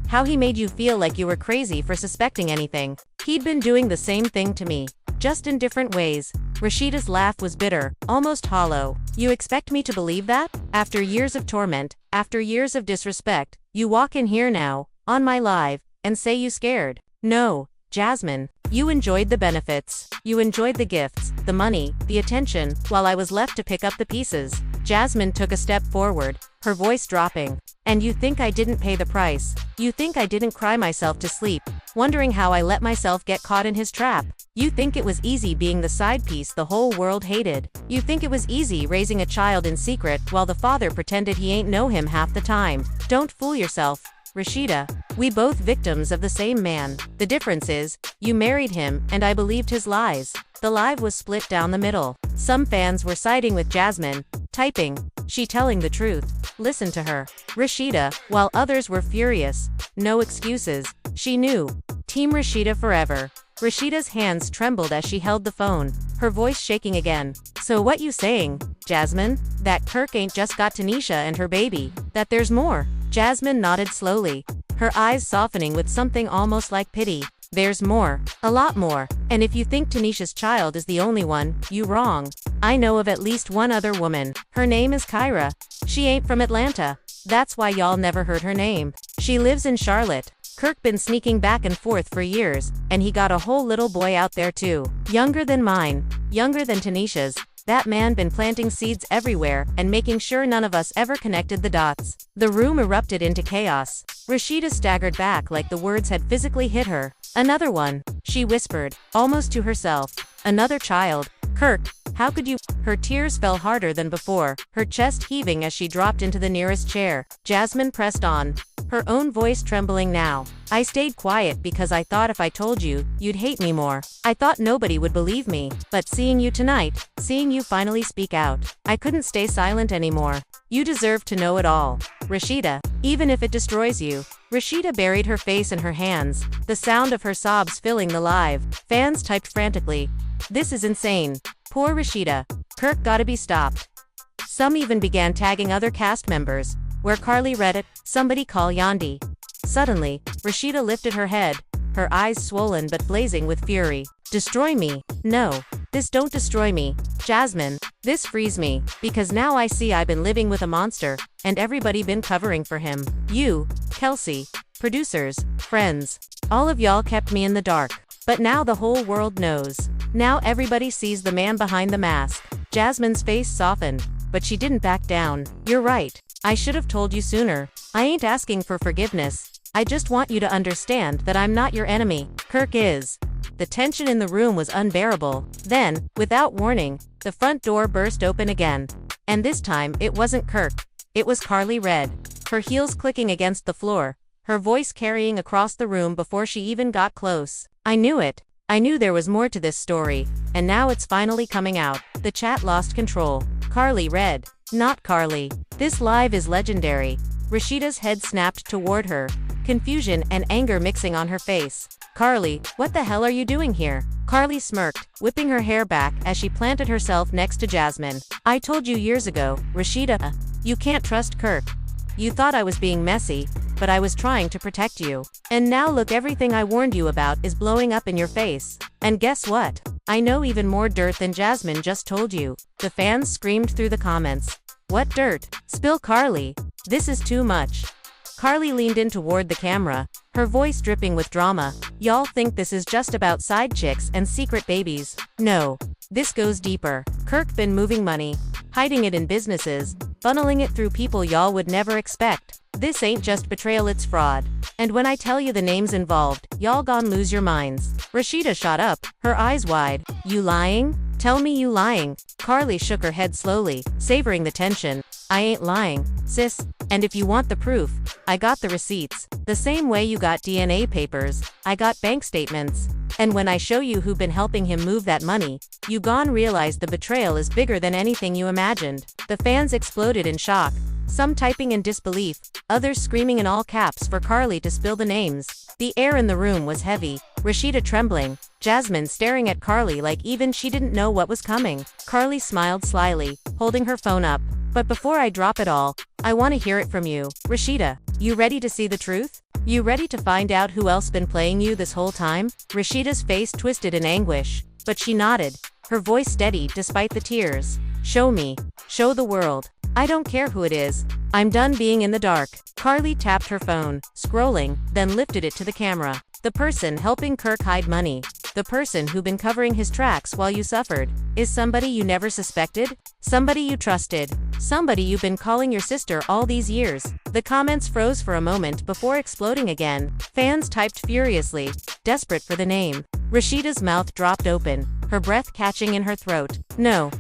How he made you feel like you were crazy for suspecting anything. He'd been doing the same thing to me, just in different ways. Rashida's laugh was bitter, almost hollow. You expect me to believe that? After years of torment, after years of disrespect, you walk in here now, on my live, and say you scared. No, Jasmine. You enjoyed the benefits. You enjoyed the gifts, the money, the attention, while I was left to pick up the pieces. Jasmine took a step forward, her voice dropping. And you think I didn't pay the price. You think I didn't cry myself to sleep, wondering how I let myself get caught in his trap. You think it was easy being the side piece the whole world hated. You think it was easy raising a child in secret while the father pretended he ain't know him half the time. Don't fool yourself, Rashida. We both victims of the same man. The difference is, you married him, and I believed his lies. The live was split down the middle. Some fans were siding with Jasmine, typing, she telling the truth. Listen to her. Rashida, while others were furious. No excuses. She knew. Team Rashida forever. Rashida's hands trembled as she held the phone, her voice shaking again. So what you saying, Jasmine? That Kirk ain't just got Tanisha and her baby, that there's more? Jasmine nodded slowly, her eyes softening with something almost like pity. There's more. A lot more. And if you think Tanisha's child is the only one, you wrong. I know of at least one other woman. Her name is Kyra. She ain't from Atlanta. That's why y'all never heard her name. She lives in Charlotte. Kirk been sneaking back and forth for years, and he got a whole little boy out there too. Younger than mine. Younger than Tanisha's. That man been planting seeds everywhere and making sure none of us ever connected the dots. The room erupted into chaos. Rashida staggered back like the words had physically hit her. Another one, she whispered, almost to herself. Another child. Kirk, how could you? Her tears fell harder than before, her chest heaving as she dropped into the nearest chair. Jasmine pressed on, her own voice trembling now. I stayed quiet because I thought if I told you, you'd hate me more. I thought nobody would believe me, but seeing you tonight, seeing you finally speak out, I couldn't stay silent anymore. You deserve to know it all, Rashida, even if it destroys you. Rashida buried her face in her hands, the sound of her sobs filling the live. Fans typed frantically. This is insane. Poor Rashida. Kirk gotta be stopped. Some even began tagging other cast members. Where Carly read it, somebody call Yandi. Suddenly, Rashida lifted her head, her eyes swollen but blazing with fury. Destroy me? No. This don't destroy me, Jasmine. This frees me, because now I see I've been living with a monster, and everybody been covering for him. You, Kelsey, producers, friends, all of y'all kept me in the dark. But now the whole world knows. Now everybody sees the man behind the mask. Jasmine's face softened, but she didn't back down. You're right. I should have told you sooner. I ain't asking for forgiveness. I just want you to understand that I'm not your enemy. Kirk is. The tension in the room was unbearable. Then, without warning, the front door burst open again. And this time, it wasn't Kirk. It was Carly Red. Her heels clicking against the floor, her voice carrying across the room before she even got close. I knew it. I knew there was more to this story, and now it's finally coming out. The chat lost control. Carly Red. Not Carly. This live is legendary. Rashida's head snapped toward her, confusion and anger mixing on her face. Carly, what the hell are you doing here? Carly smirked, whipping her hair back as she planted herself next to Jasmine. I told you years ago, Rashida, you can't trust Kirk. You thought I was being messy, but I was trying to protect you. And now look, everything I warned you about is blowing up in your face. And guess what? I know even more dirt than Jasmine just told you. The fans screamed through the comments. What dirt? Spill, Carly. This is too much. Carly leaned in toward the camera, her voice dripping with drama. Y'all think this is just about side chicks and secret babies. No. This goes deeper. Kirk been moving money, hiding it in businesses, funneling it through people y'all would never expect. This ain't just betrayal, it's fraud. And when I tell you the names involved, y'all gon' lose your minds. Rashida shot up, her eyes wide. You lying? Tell me you lying. Carly shook her head slowly, savoring the tension. I ain't lying, sis. And if you want the proof, I got the receipts. The same way you got DNA papers, I got bank statements. And when I show you who been helping him move that money, you gon' realize the betrayal is bigger than anything you imagined. The fans exploded in shock, some typing in disbelief, others screaming in all caps for Carly to spill the names. The air in the room was heavy, Rashida trembling, Jasmine staring at Carly like even she didn't know what was coming. Carly smiled slyly, holding her phone up. But before I drop it all, I want to hear it from you. Rashida, you ready to see the truth? You ready to find out who else been playing you this whole time? Rashida's face twisted in anguish, but she nodded, her voice steady despite the tears. Show me. Show the world. I don't care who it is. I'm done being in the dark. Carly tapped her phone, scrolling, then lifted it to the camera. The person helping Kirk hide money, the person who been covering his tracks while you suffered, is somebody you never suspected? Somebody you trusted? Somebody you've been calling your sister all these years? The comments froze for a moment before exploding again. Fans typed furiously, desperate for the name. Rashida's mouth dropped open, her breath catching in her throat. No,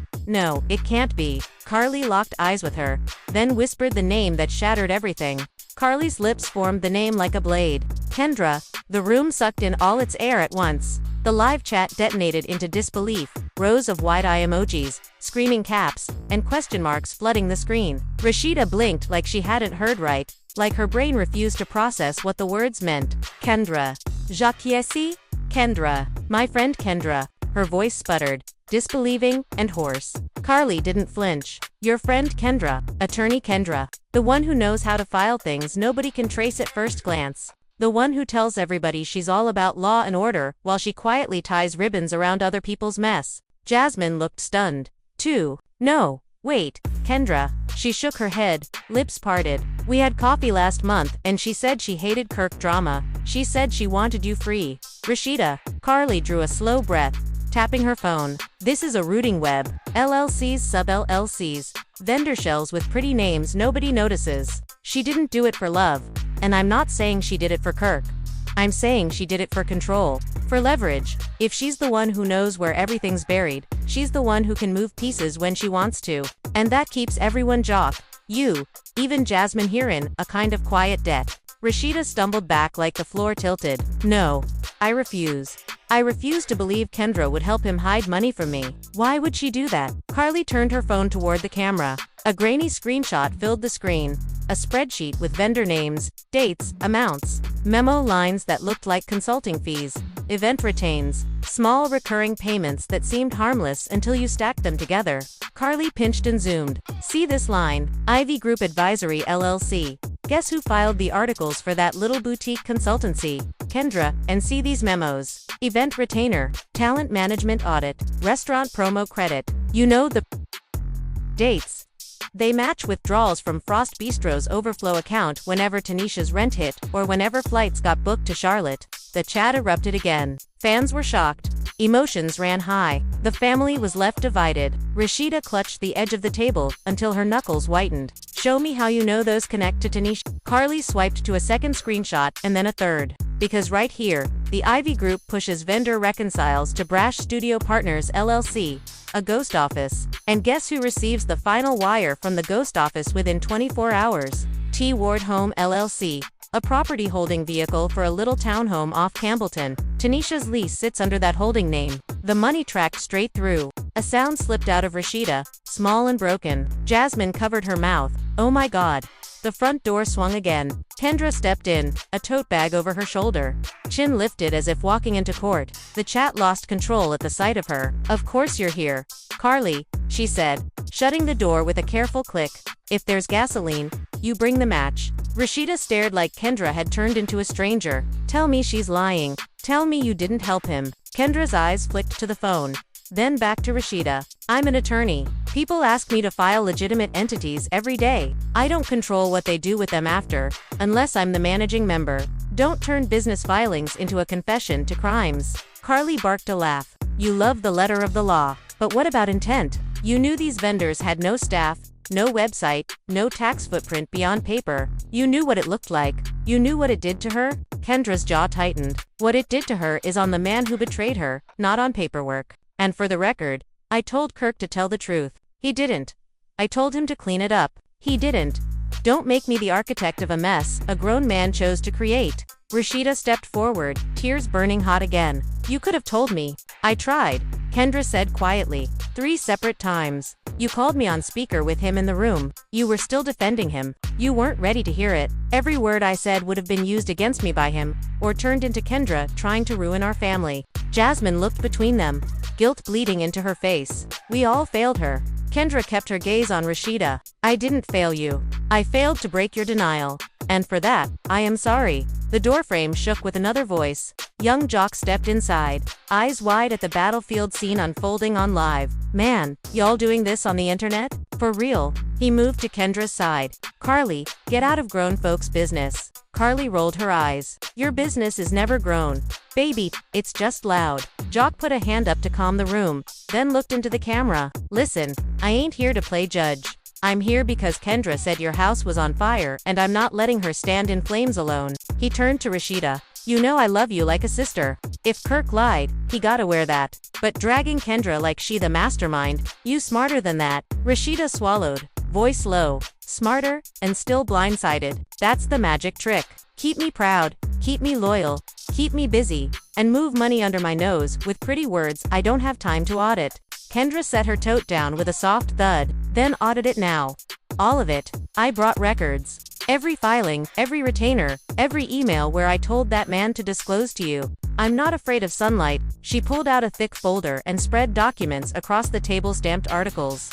it can't be. Carly locked eyes with her, then whispered the name that shattered everything. Carly's lips formed the name like a blade. Kendra. The room sucked in all its air at once. The live chat detonated into disbelief, rows of wide-eye emojis, screaming caps, and question marks flooding the screen. Rashida blinked like she hadn't heard right, like her brain refused to process what the words meant. Kendra. Jacques? Kendra. My friend Kendra. Her voice sputtered, disbelieving and hoarse. Carly didn't flinch. Your friend Kendra. Attorney Kendra. The one who knows how to file things nobody can trace at first glance. The one who tells everybody she's all about law and order while she quietly ties ribbons around other people's mess. Jasmine looked stunned. Too. No. Wait. Kendra. She shook her head, lips parted. We had coffee last month and she said she hated Kirk drama. She said she wanted you free. Rashida. Carly drew a slow breath, tapping her phone. This is a rooting web. LLCs, sub-LLCs. Vendor shells with pretty names nobody notices. She didn't do it for love. And I'm not saying she did it for Kirk. I'm saying she did it for control. For leverage. If she's the one who knows where everything's buried, she's the one who can move pieces when she wants to. And that keeps everyone jock. You. Even Jasmine herein, a kind of quiet debt. Rashida stumbled back like the floor tilted. No. I refuse. I refuse to believe Kendra would help him hide money from me. Why would she do that? Carly turned her phone toward the camera. A grainy screenshot filled the screen. A spreadsheet with vendor names, dates, amounts, memo lines that looked like consulting fees, event retains, small recurring payments that seemed harmless until you stacked them together. Carly pinched and zoomed. See this line? Ivy Group Advisory LLC. Guess who filed the articles for that little boutique consultancy? Kendra. And see these memos. Event retainer, talent management audit, restaurant promo credit. You know the dates. They match withdrawals from Frost Bistro's overflow account whenever Tanisha's rent hit or whenever flights got booked to Charlotte. The chat erupted again. Fans were shocked. Emotions ran high. The family was left divided. Rashida clutched the edge of the table until her knuckles whitened. Show me how you know those connect to Tanisha. Carly swiped to a second screenshot and then a third. Because right here, the Ivy Group pushes vendor reconciles to Brash Studio Partners LLC, a ghost office. And guess who receives the final wire from the ghost office within 24 hours? T. Ward Home LLC, a property holding vehicle for a little townhome off Campbellton. Tanisha's lease sits under that holding name. The money tracked straight through. A sound slipped out of Rashida, small and broken. Jasmine covered her mouth. Oh my god. The front door swung again. Kendra stepped in, a tote bag over her shoulder. Chin lifted as if walking into court. The chat lost control at the sight of her. Of course you're here, Carly, she said, shutting the door with a careful click. If there's gasoline, you bring the match. Rashida stared like Kendra had turned into a stranger. Tell me she's lying. Tell me you didn't help him. Kendra's eyes flicked to the phone. Then back to Rashida. I'm an attorney. People ask me to file legitimate entities every day. I don't control what they do with them after, unless I'm the managing member. Don't turn business filings into a confession to crimes. Carly barked a laugh. You love the letter of the law. But what about intent? You knew these vendors had no staff, no website, no tax footprint beyond paper. You knew what it looked like. You knew what it did to her? Kendra's jaw tightened. What it did to her is on the man who betrayed her, not on paperwork. And for the record, I told Kirk to tell the truth. He didn't. I told him to clean it up. He didn't. Don't make me the architect of a mess a grown man chose to create. Rashida stepped forward, tears burning hot again. You could have told me. I tried, Kendra said quietly. 3 separate times. You called me on speaker with him in the room. You were still defending him. You weren't ready to hear it. Every word I said would have been used against me by him, or turned into Kendra trying to ruin our family. Jasmine looked between them, guilt bleeding into her face. We all failed her. Kendra kept her gaze on Rashida. I didn't fail you. I failed to break your denial. And for that, I am sorry. The doorframe shook with another voice. Young Jock stepped inside, eyes wide at the battlefield scene unfolding on live. Man, y'all doing this on the internet? For real? He moved to Kendra's side. Carly, get out of grown folks' business. Carly rolled her eyes. Your business is never grown. Baby, it's just loud. Jock put a hand up to calm the room, then looked into the camera. Listen, I ain't here to play judge. I'm here because Kendra said your house was on fire and I'm not letting her stand in flames alone. He turned to Rashida. You know I love you like a sister. If Kirk lied, he gotta wear that. But dragging Kendra like she the mastermind, you smarter than that. Rashida swallowed, voice low. Smarter, and still blindsided. That's the magic trick. Keep me proud, keep me loyal, keep me busy, and move money under my nose with pretty words I don't have time to audit. Kendra set her tote down with a soft thud, then audit it now. All of it. I brought records. Every filing, every retainer, every email where I told that man to disclose to you. I'm not afraid of sunlight. She pulled out a thick folder and spread documents across the table stamped articles.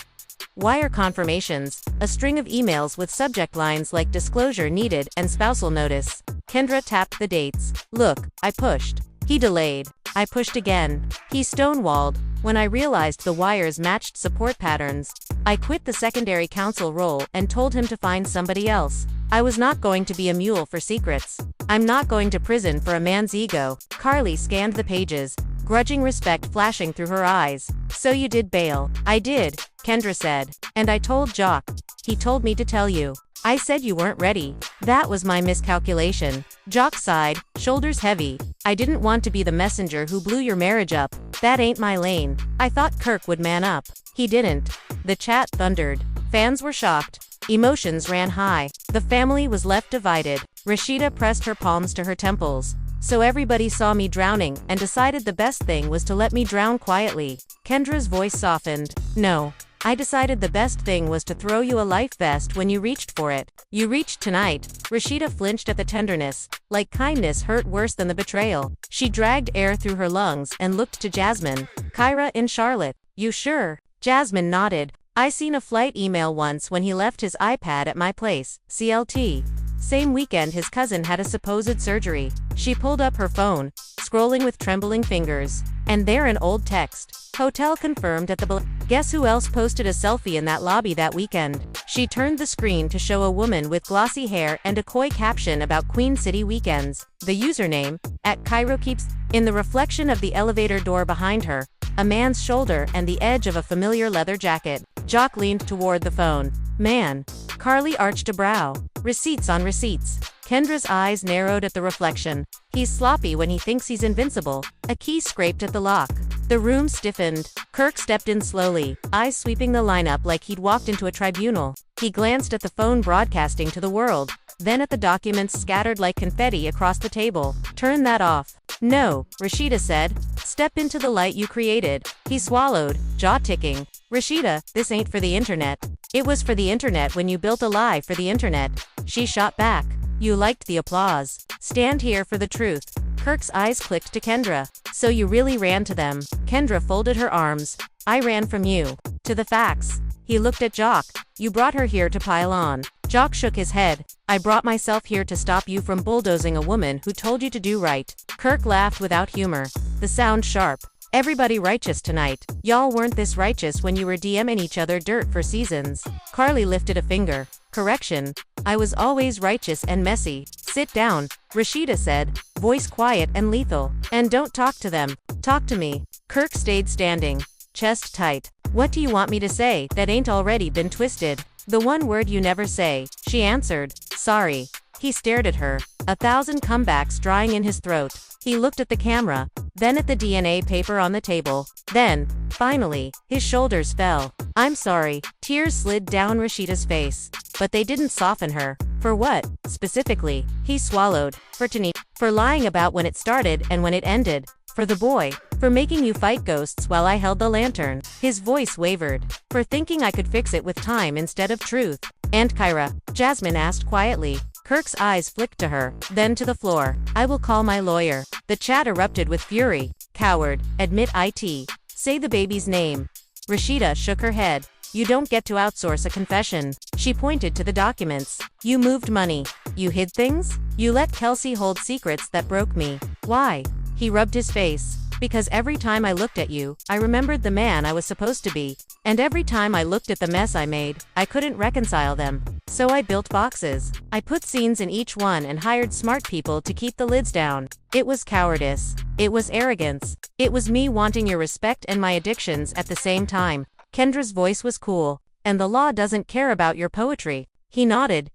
Wire confirmations, a string of emails with subject lines like disclosure needed and spousal notice. Kendra tapped the dates. Look, I pushed. He delayed. I pushed again. He stonewalled. When I realized the wires matched support patterns, I quit the secondary counsel role and told him to find somebody else. I was not going to be a mule for secrets. I'm not going to prison for a man's ego. Carly scanned the pages, grudging respect flashing through her eyes. So you did bail. I did, Kendra said. And I told Jock. He told me to tell you. I said you weren't ready. That was my miscalculation. Jock sighed, shoulders heavy. I didn't want to be the messenger who blew your marriage up. That ain't my lane. I thought Kirk would man up. He didn't. The chat thundered. Fans were shocked. Emotions ran high. The family was left divided. Rashida pressed her palms to her temples. So everybody saw me drowning and decided the best thing was to let me drown quietly. Kendra's voice softened. No. I decided the best thing was to throw you a life vest when you reached for it. You reached tonight. Rashida flinched at the tenderness. Like kindness hurt worse than the betrayal. She dragged air through her lungs and looked to Jasmine. Kyra in Charlotte. You sure? Jasmine nodded. I seen a flight email once when he left his iPad at my place. CLT. Same weekend his cousin had a supposed surgery. She pulled up her phone, scrolling with trembling fingers. And there an old text. Hotel confirmed at the Guess who else posted a selfie in that lobby that weekend? She turned the screen to show a woman with glossy hair and a coy caption about Queen City weekends. The username, @CairoKeeps. In the reflection of the elevator door behind her, a man's shoulder and the edge of a familiar leather jacket, Jock leaned toward the phone. Man. Carly arched a brow. Receipts on receipts. Kendra's eyes narrowed at the reflection. He's sloppy when he thinks he's invincible. A key scraped at the lock. The room stiffened. Kirk stepped in slowly, eyes sweeping the lineup like he'd walked into a tribunal. He glanced at the phone broadcasting to the world, then at the documents scattered like confetti across the table. Turn that off. No, Rashida said. Step into the light you created. He swallowed, jaw ticking. Rashida, this ain't for the internet. It was for the internet when you built a lie for the internet. She shot back. You liked the applause. Stand here for the truth. Kirk's eyes clicked to Kendra. So you really ran to them. Kendra folded her arms. I ran from you. To the facts. He looked at Jock. You brought her here to pile on. Jock shook his head. I brought myself here to stop you from bulldozing a woman who told you to do right. Kirk laughed without humor. The sound sharp. Everybody righteous tonight. Y'all weren't this righteous when you were DMing each other dirt for seasons. Carly lifted a finger. Correction. I was always righteous and messy. Sit down, Rashida said, voice quiet and lethal. And don't talk to them. Talk to me. Kirk stayed standing, chest tight. What do you want me to say that ain't already been twisted? The one word you never say, she answered. Sorry. He stared at her, 1,000 comebacks drying in his throat. He looked at the camera, then at the DNA paper on the table. Then, finally, his shoulders fell. I'm sorry. Tears slid down Rashida's face. But they didn't soften her. For what, specifically? He swallowed. For Tani. For lying about when it started and when it ended. For the boy. For making you fight ghosts while I held the lantern. His voice wavered. For thinking I could fix it with time instead of truth. And Kyra? Jasmine asked quietly. Kirk's eyes flicked to her, then to the floor. I will call my lawyer. The chat erupted with fury. Coward. Admit it. Say the baby's name. Rashida shook her head. You don't get to outsource a confession. She pointed to the documents. You moved money. You hid things? You let Kelsey hold secrets that broke me. Why? He rubbed his face. Because every time I looked at you, I remembered the man I was supposed to be. And every time I looked at the mess I made, I couldn't reconcile them. So I built boxes. I put scenes in each one and hired smart people to keep the lids down. It was cowardice. It was arrogance. It was me wanting your respect and my addictions at the same time. Kendra's voice was cool. And the law doesn't care about your poetry. He nodded.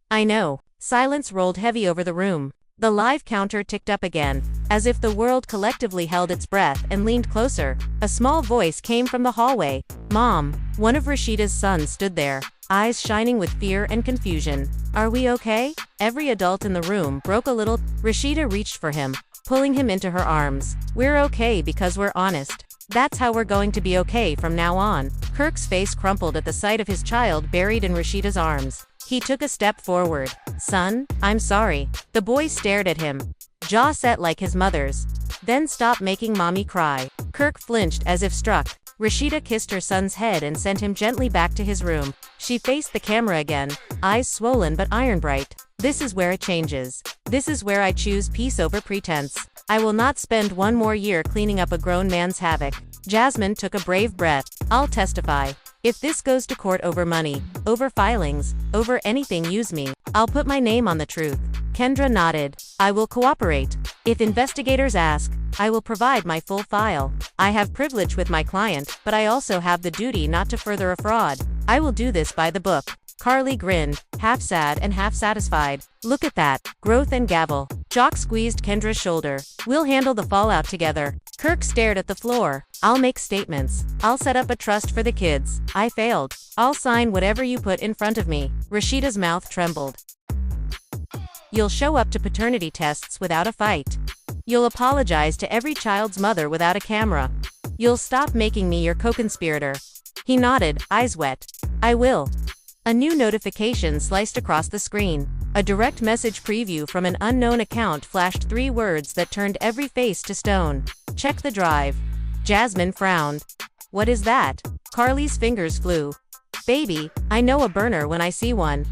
I know. Silence rolled heavy over the room. The live counter ticked up again, as if the world collectively held its breath and leaned closer. A small voice came from the hallway. Mom. One of Rashida's sons stood there, eyes shining with fear and confusion. Are we okay? Every adult in the room broke a little. Rashida reached for him, pulling him into her arms. We're okay because we're honest. That's how we're going to be okay from now on. Kirk's face crumpled at the sight of his child buried in Rashida's arms. He took a step forward. Son, I'm sorry. The boy stared at him, jaw set like his mother's. Then stop making mommy cry. Kirk flinched as if struck. Rashida kissed her son's head and sent him gently back to his room. She faced the camera again, eyes swollen but iron bright. This is where it changes. This is where I choose peace over pretense. I will not spend one more year cleaning up a grown man's havoc. Jasmine took a brave breath. I'll testify. If this goes to court over money, over filings, over anything, use me. I'll put my name on the truth. Kendra nodded. I will cooperate. If investigators ask, I will provide my full file. I have privilege with my client, but I also have the duty not to further a fraud. I will do this by the book. Carly grinned, half sad and half satisfied. Look at that. Growth and gavel. Jock squeezed Kendra's shoulder. We'll handle the fallout together. Kirk stared at the floor. I'll make statements. I'll set up a trust for the kids. I failed. I'll sign whatever you put in front of me. Rashida's mouth trembled. You'll show up to paternity tests without a fight. You'll apologize to every child's mother without a camera. You'll stop making me your co-conspirator. He nodded, eyes wet. I will. A new notification sliced across the screen. A direct message preview from an unknown account flashed 3 words that turned every face to stone. Check the drive. Jasmine frowned. What is that? Carly's fingers flew. Baby, I know a burner when I see one.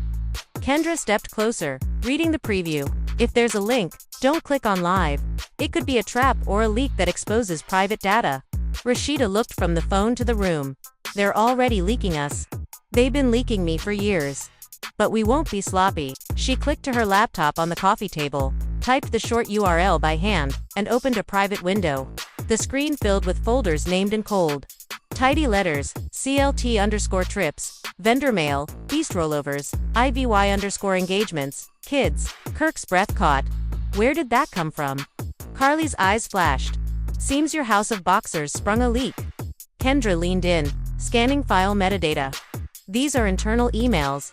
Kendra stepped closer, reading the preview. If there's a link, don't click on live. It could be a trap or a leak that exposes private data. Rashida looked from the phone to the room. They're already leaking us. They've been leaking me for years. But we won't be sloppy. She clicked to her laptop on the coffee table, typed the short URL by hand, and opened a private window. The screen filled with folders named in cold. Tidy letters, CLT_trips, vendor mail, beast rollovers, IVY_engagements, kids. Kirk's breath caught. Where did that come from? Carly's eyes flashed. Seems your house of boxers sprung a leak. Kendra leaned in, scanning file metadata. These are internal emails.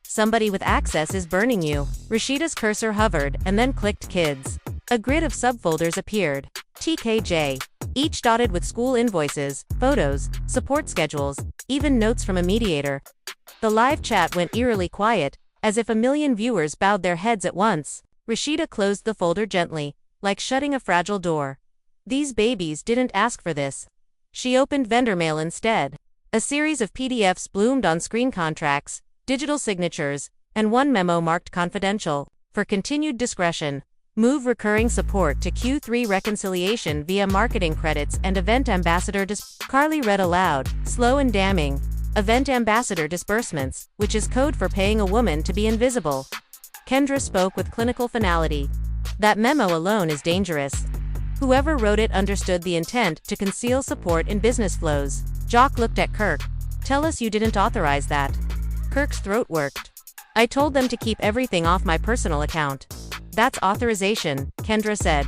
Somebody with access is burning you. Rashida's cursor hovered and then clicked kids. A grid of subfolders appeared. TKJ. Each dotted with school invoices, photos, support schedules, even notes from a mediator. The live chat went eerily quiet, as if a million viewers bowed their heads at once. Rashida closed the folder gently, like shutting a fragile door. These babies didn't ask for this. She opened vendor mail instead. A series of PDFs bloomed on screen: contracts, digital signatures, and one memo marked confidential. For continued discretion, move recurring support to Q3 reconciliation via marketing credits and event ambassador Carly read aloud, slow and damning. Event ambassador disbursements, which is code for paying a woman to be invisible. Kendra spoke with clinical finality. That memo alone is dangerous. Whoever wrote it understood the intent to conceal support in business flows. Jock looked at Kirk. Tell us you didn't authorize that. Kirk's throat worked. I told them to keep everything off my personal account. That's authorization, Kendra said.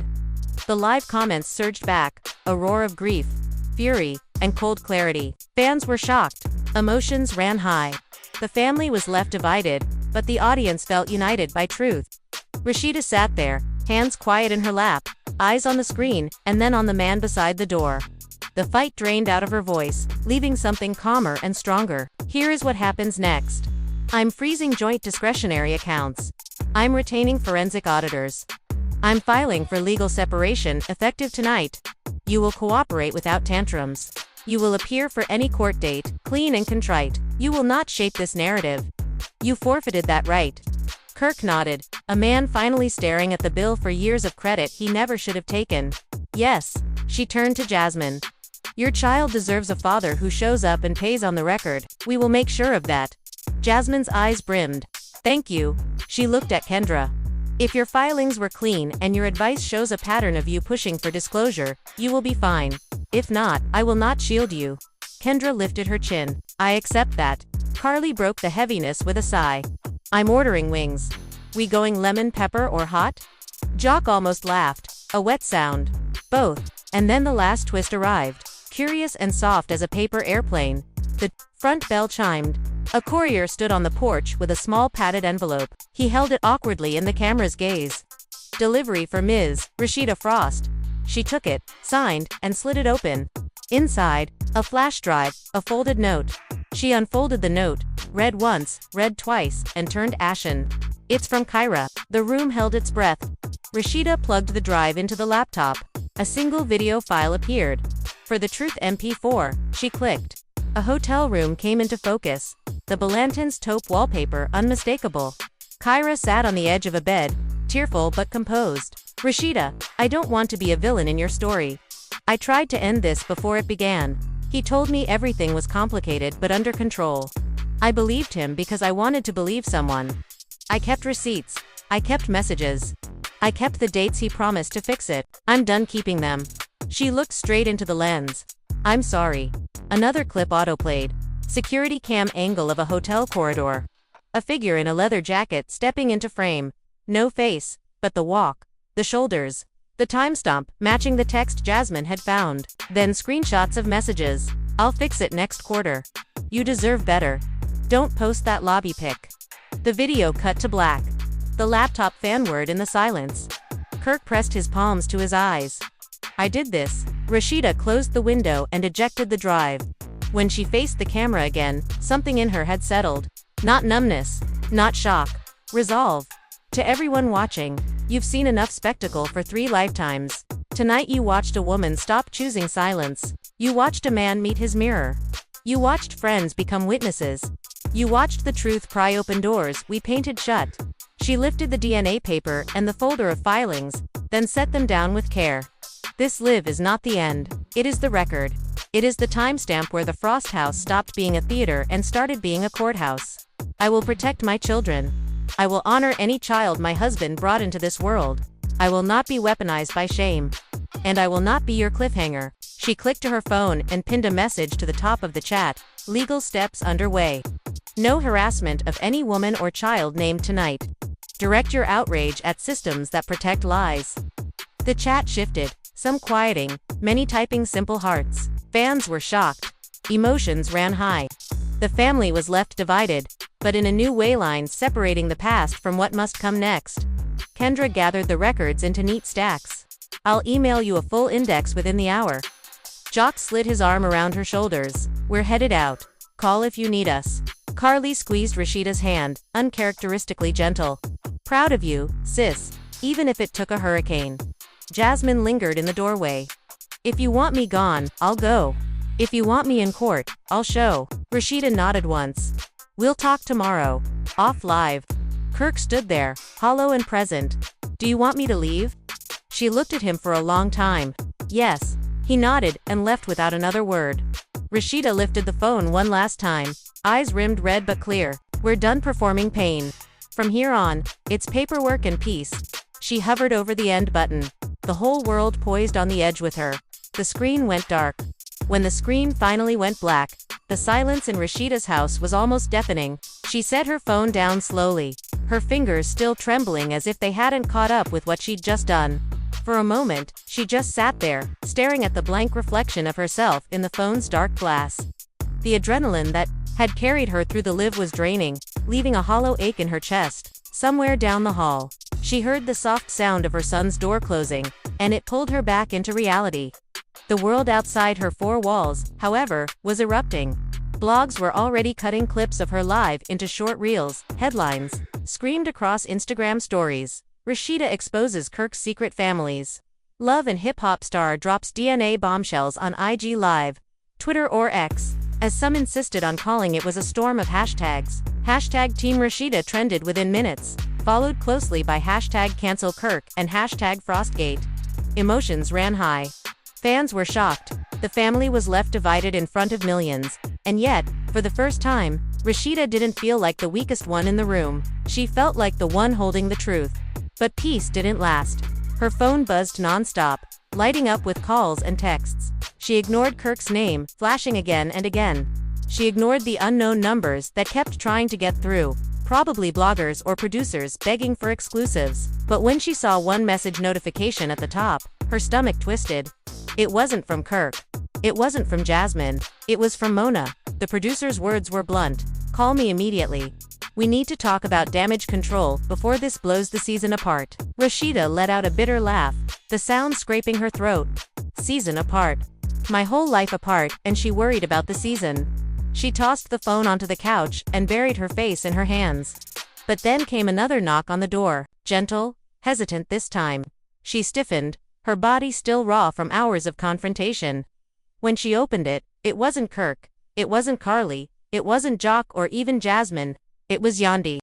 The live comments surged back, a roar of grief, fury, and cold clarity. Fans were shocked. Emotions ran high. The family was left divided, but the audience felt united by truth. Rashida sat there, hands quiet in her lap, eyes on the screen, and then on the man beside the door. The fight drained out of her voice, leaving something calmer and stronger. Here is what happens next. I'm freezing joint discretionary accounts. I'm retaining forensic auditors. I'm filing for legal separation, effective tonight. You will cooperate without tantrums. You will appear for any court date, clean and contrite. You will not shape this narrative. You forfeited that right. Kirk nodded, a man finally staring at the bill for years of credit he never should have taken. Yes. She turned to Jasmine. Your child deserves a father who shows up and pays on the record. We will make sure of that. Jasmine's eyes brimmed. Thank you. She looked at Kendra. If your filings were clean and your advice shows a pattern of you pushing for disclosure, you will be fine. If not, I will not shield you. Kendra lifted her chin. I accept that. Carly broke the heaviness with a sigh. I'm ordering wings. We going lemon pepper or hot? Jock almost laughed. A wet sound. Both. And then the last twist arrived. Curious and soft as a paper airplane. The front bell chimed. A courier stood on the porch with a small padded envelope. He held it awkwardly in the camera's gaze. Delivery for Ms. Rashida Frost. She took it, signed, and slid it open. Inside, a flash drive, a folded note. She unfolded the note, read once, read twice, and turned ashen. It's from Kyra. The room held its breath. Rashida plugged the drive into the laptop. A single video file appeared. For the Truth MP4, she clicked. A hotel room came into focus. The Blanton's taupe wallpaper unmistakable. Kyra sat on the edge of a bed, tearful but composed. Rashida, I don't want to be a villain in your story. I tried to end this before it began. He told me everything was complicated but under control. I believed him because I wanted to believe someone. I kept receipts. I kept messages. I kept the dates he promised to fix it. I'm done keeping them. She looked straight into the lens. I'm sorry. Another clip autoplayed. Security cam angle of a hotel corridor. A figure in a leather jacket stepping into frame. No face, but the walk. The shoulders. The timestamp matching the text Jasmine had found. Then screenshots of messages. I'll fix it next quarter. You deserve better. Don't post that lobby pic. The video cut to black. The laptop fanword in the silence. Kirk pressed his palms to his eyes. I did this. Rashida closed the window and ejected the drive. When she faced the camera again, something in her had settled. Not numbness. Not shock. Resolve. To everyone watching, you've seen enough spectacle for 3 lifetimes. Tonight you watched a woman stop choosing silence. You watched a man meet his mirror. You watched friends become witnesses. You watched the truth pry open doors we painted shut. She lifted the DNA paper and the folder of filings, then set them down with care. This live is not the end. It is the record. It is the timestamp where the Frost House stopped being a theater and started being a courthouse. I will protect my children. I will honor any child my husband brought into this world. I will not be weaponized by shame. And I will not be your cliffhanger. She clicked to her phone and pinned a message to the top of the chat. Legal steps underway. No harassment of any woman or child named tonight. Direct your outrage at systems that protect lies. The chat shifted, some quieting, many typing simple hearts. Fans were shocked. Emotions ran high. The family was left divided, but in a new way, lines separating the past from what must come next. Kendra gathered the records into neat stacks. I'll email you a full index within the hour. Jock slid his arm around her shoulders. We're headed out. Call if you need us. Carly squeezed Rashida's hand, uncharacteristically gentle. Proud of you, sis, even if it took a hurricane. Jasmine lingered in the doorway. If you want me gone, I'll go. If you want me in court, I'll show. Rashida nodded once. We'll talk tomorrow. Off live. Kirk stood there, hollow and present. Do you want me to leave? She looked at him for a long time. Yes. He nodded and left without another word. Rashida lifted the phone one last time, eyes rimmed red but clear. We're done performing pain. From here on, it's paperwork and peace. She hovered over the end button. The whole world poised on the edge with her. The screen went dark. When the screen finally went black, the silence in Rashida's house was almost deafening. She set her phone down slowly, her fingers still trembling as if they hadn't caught up with what she'd just done. For a moment, she just sat there, staring at the blank reflection of herself in the phone's dark glass. The adrenaline that had carried her through the live was draining, leaving a hollow ache in her chest. Somewhere down the hall, she heard the soft sound of her son's door closing, and it pulled her back into reality. The world outside her four walls, however, was erupting. Blogs were already cutting clips of her live into short reels, headlines screamed across Instagram stories. Rashida exposes Kirk's secret families. Love and hip-hop star drops DNA bombshells on IG Live, Twitter or X, as some insisted on calling it was a storm of hashtags. Hashtag Team Rashida trended within minutes, followed closely by hashtag Cancel Kirk and hashtag Frostgate. Emotions ran high. Fans were shocked. The family was left divided in front of millions. And yet, for the first time, Rashida didn't feel like the weakest one in the room. She felt like the one holding the truth. But peace didn't last. Her phone buzzed nonstop, lighting up with calls and texts. She ignored Kirk's name, flashing again and again. She ignored the unknown numbers that kept trying to get through, probably bloggers or producers begging for exclusives. But when she saw one message notification at the top, her stomach twisted. It wasn't from Kirk. It wasn't from Jasmine. It was from Mona. The producer's words were blunt. Call me immediately. We need to talk about damage control before this blows the season apart. Rashida let out a bitter laugh, the sound scraping her throat. Season apart. My whole life apart, and she worried about the season. She tossed the phone onto the couch and buried her face in her hands. But then came another knock on the door, gentle, hesitant this time. She stiffened, her body still raw from hours of confrontation. When she opened it, it wasn't Kirk, it wasn't Carly, it wasn't Jock or even Jasmine. It was Yandi.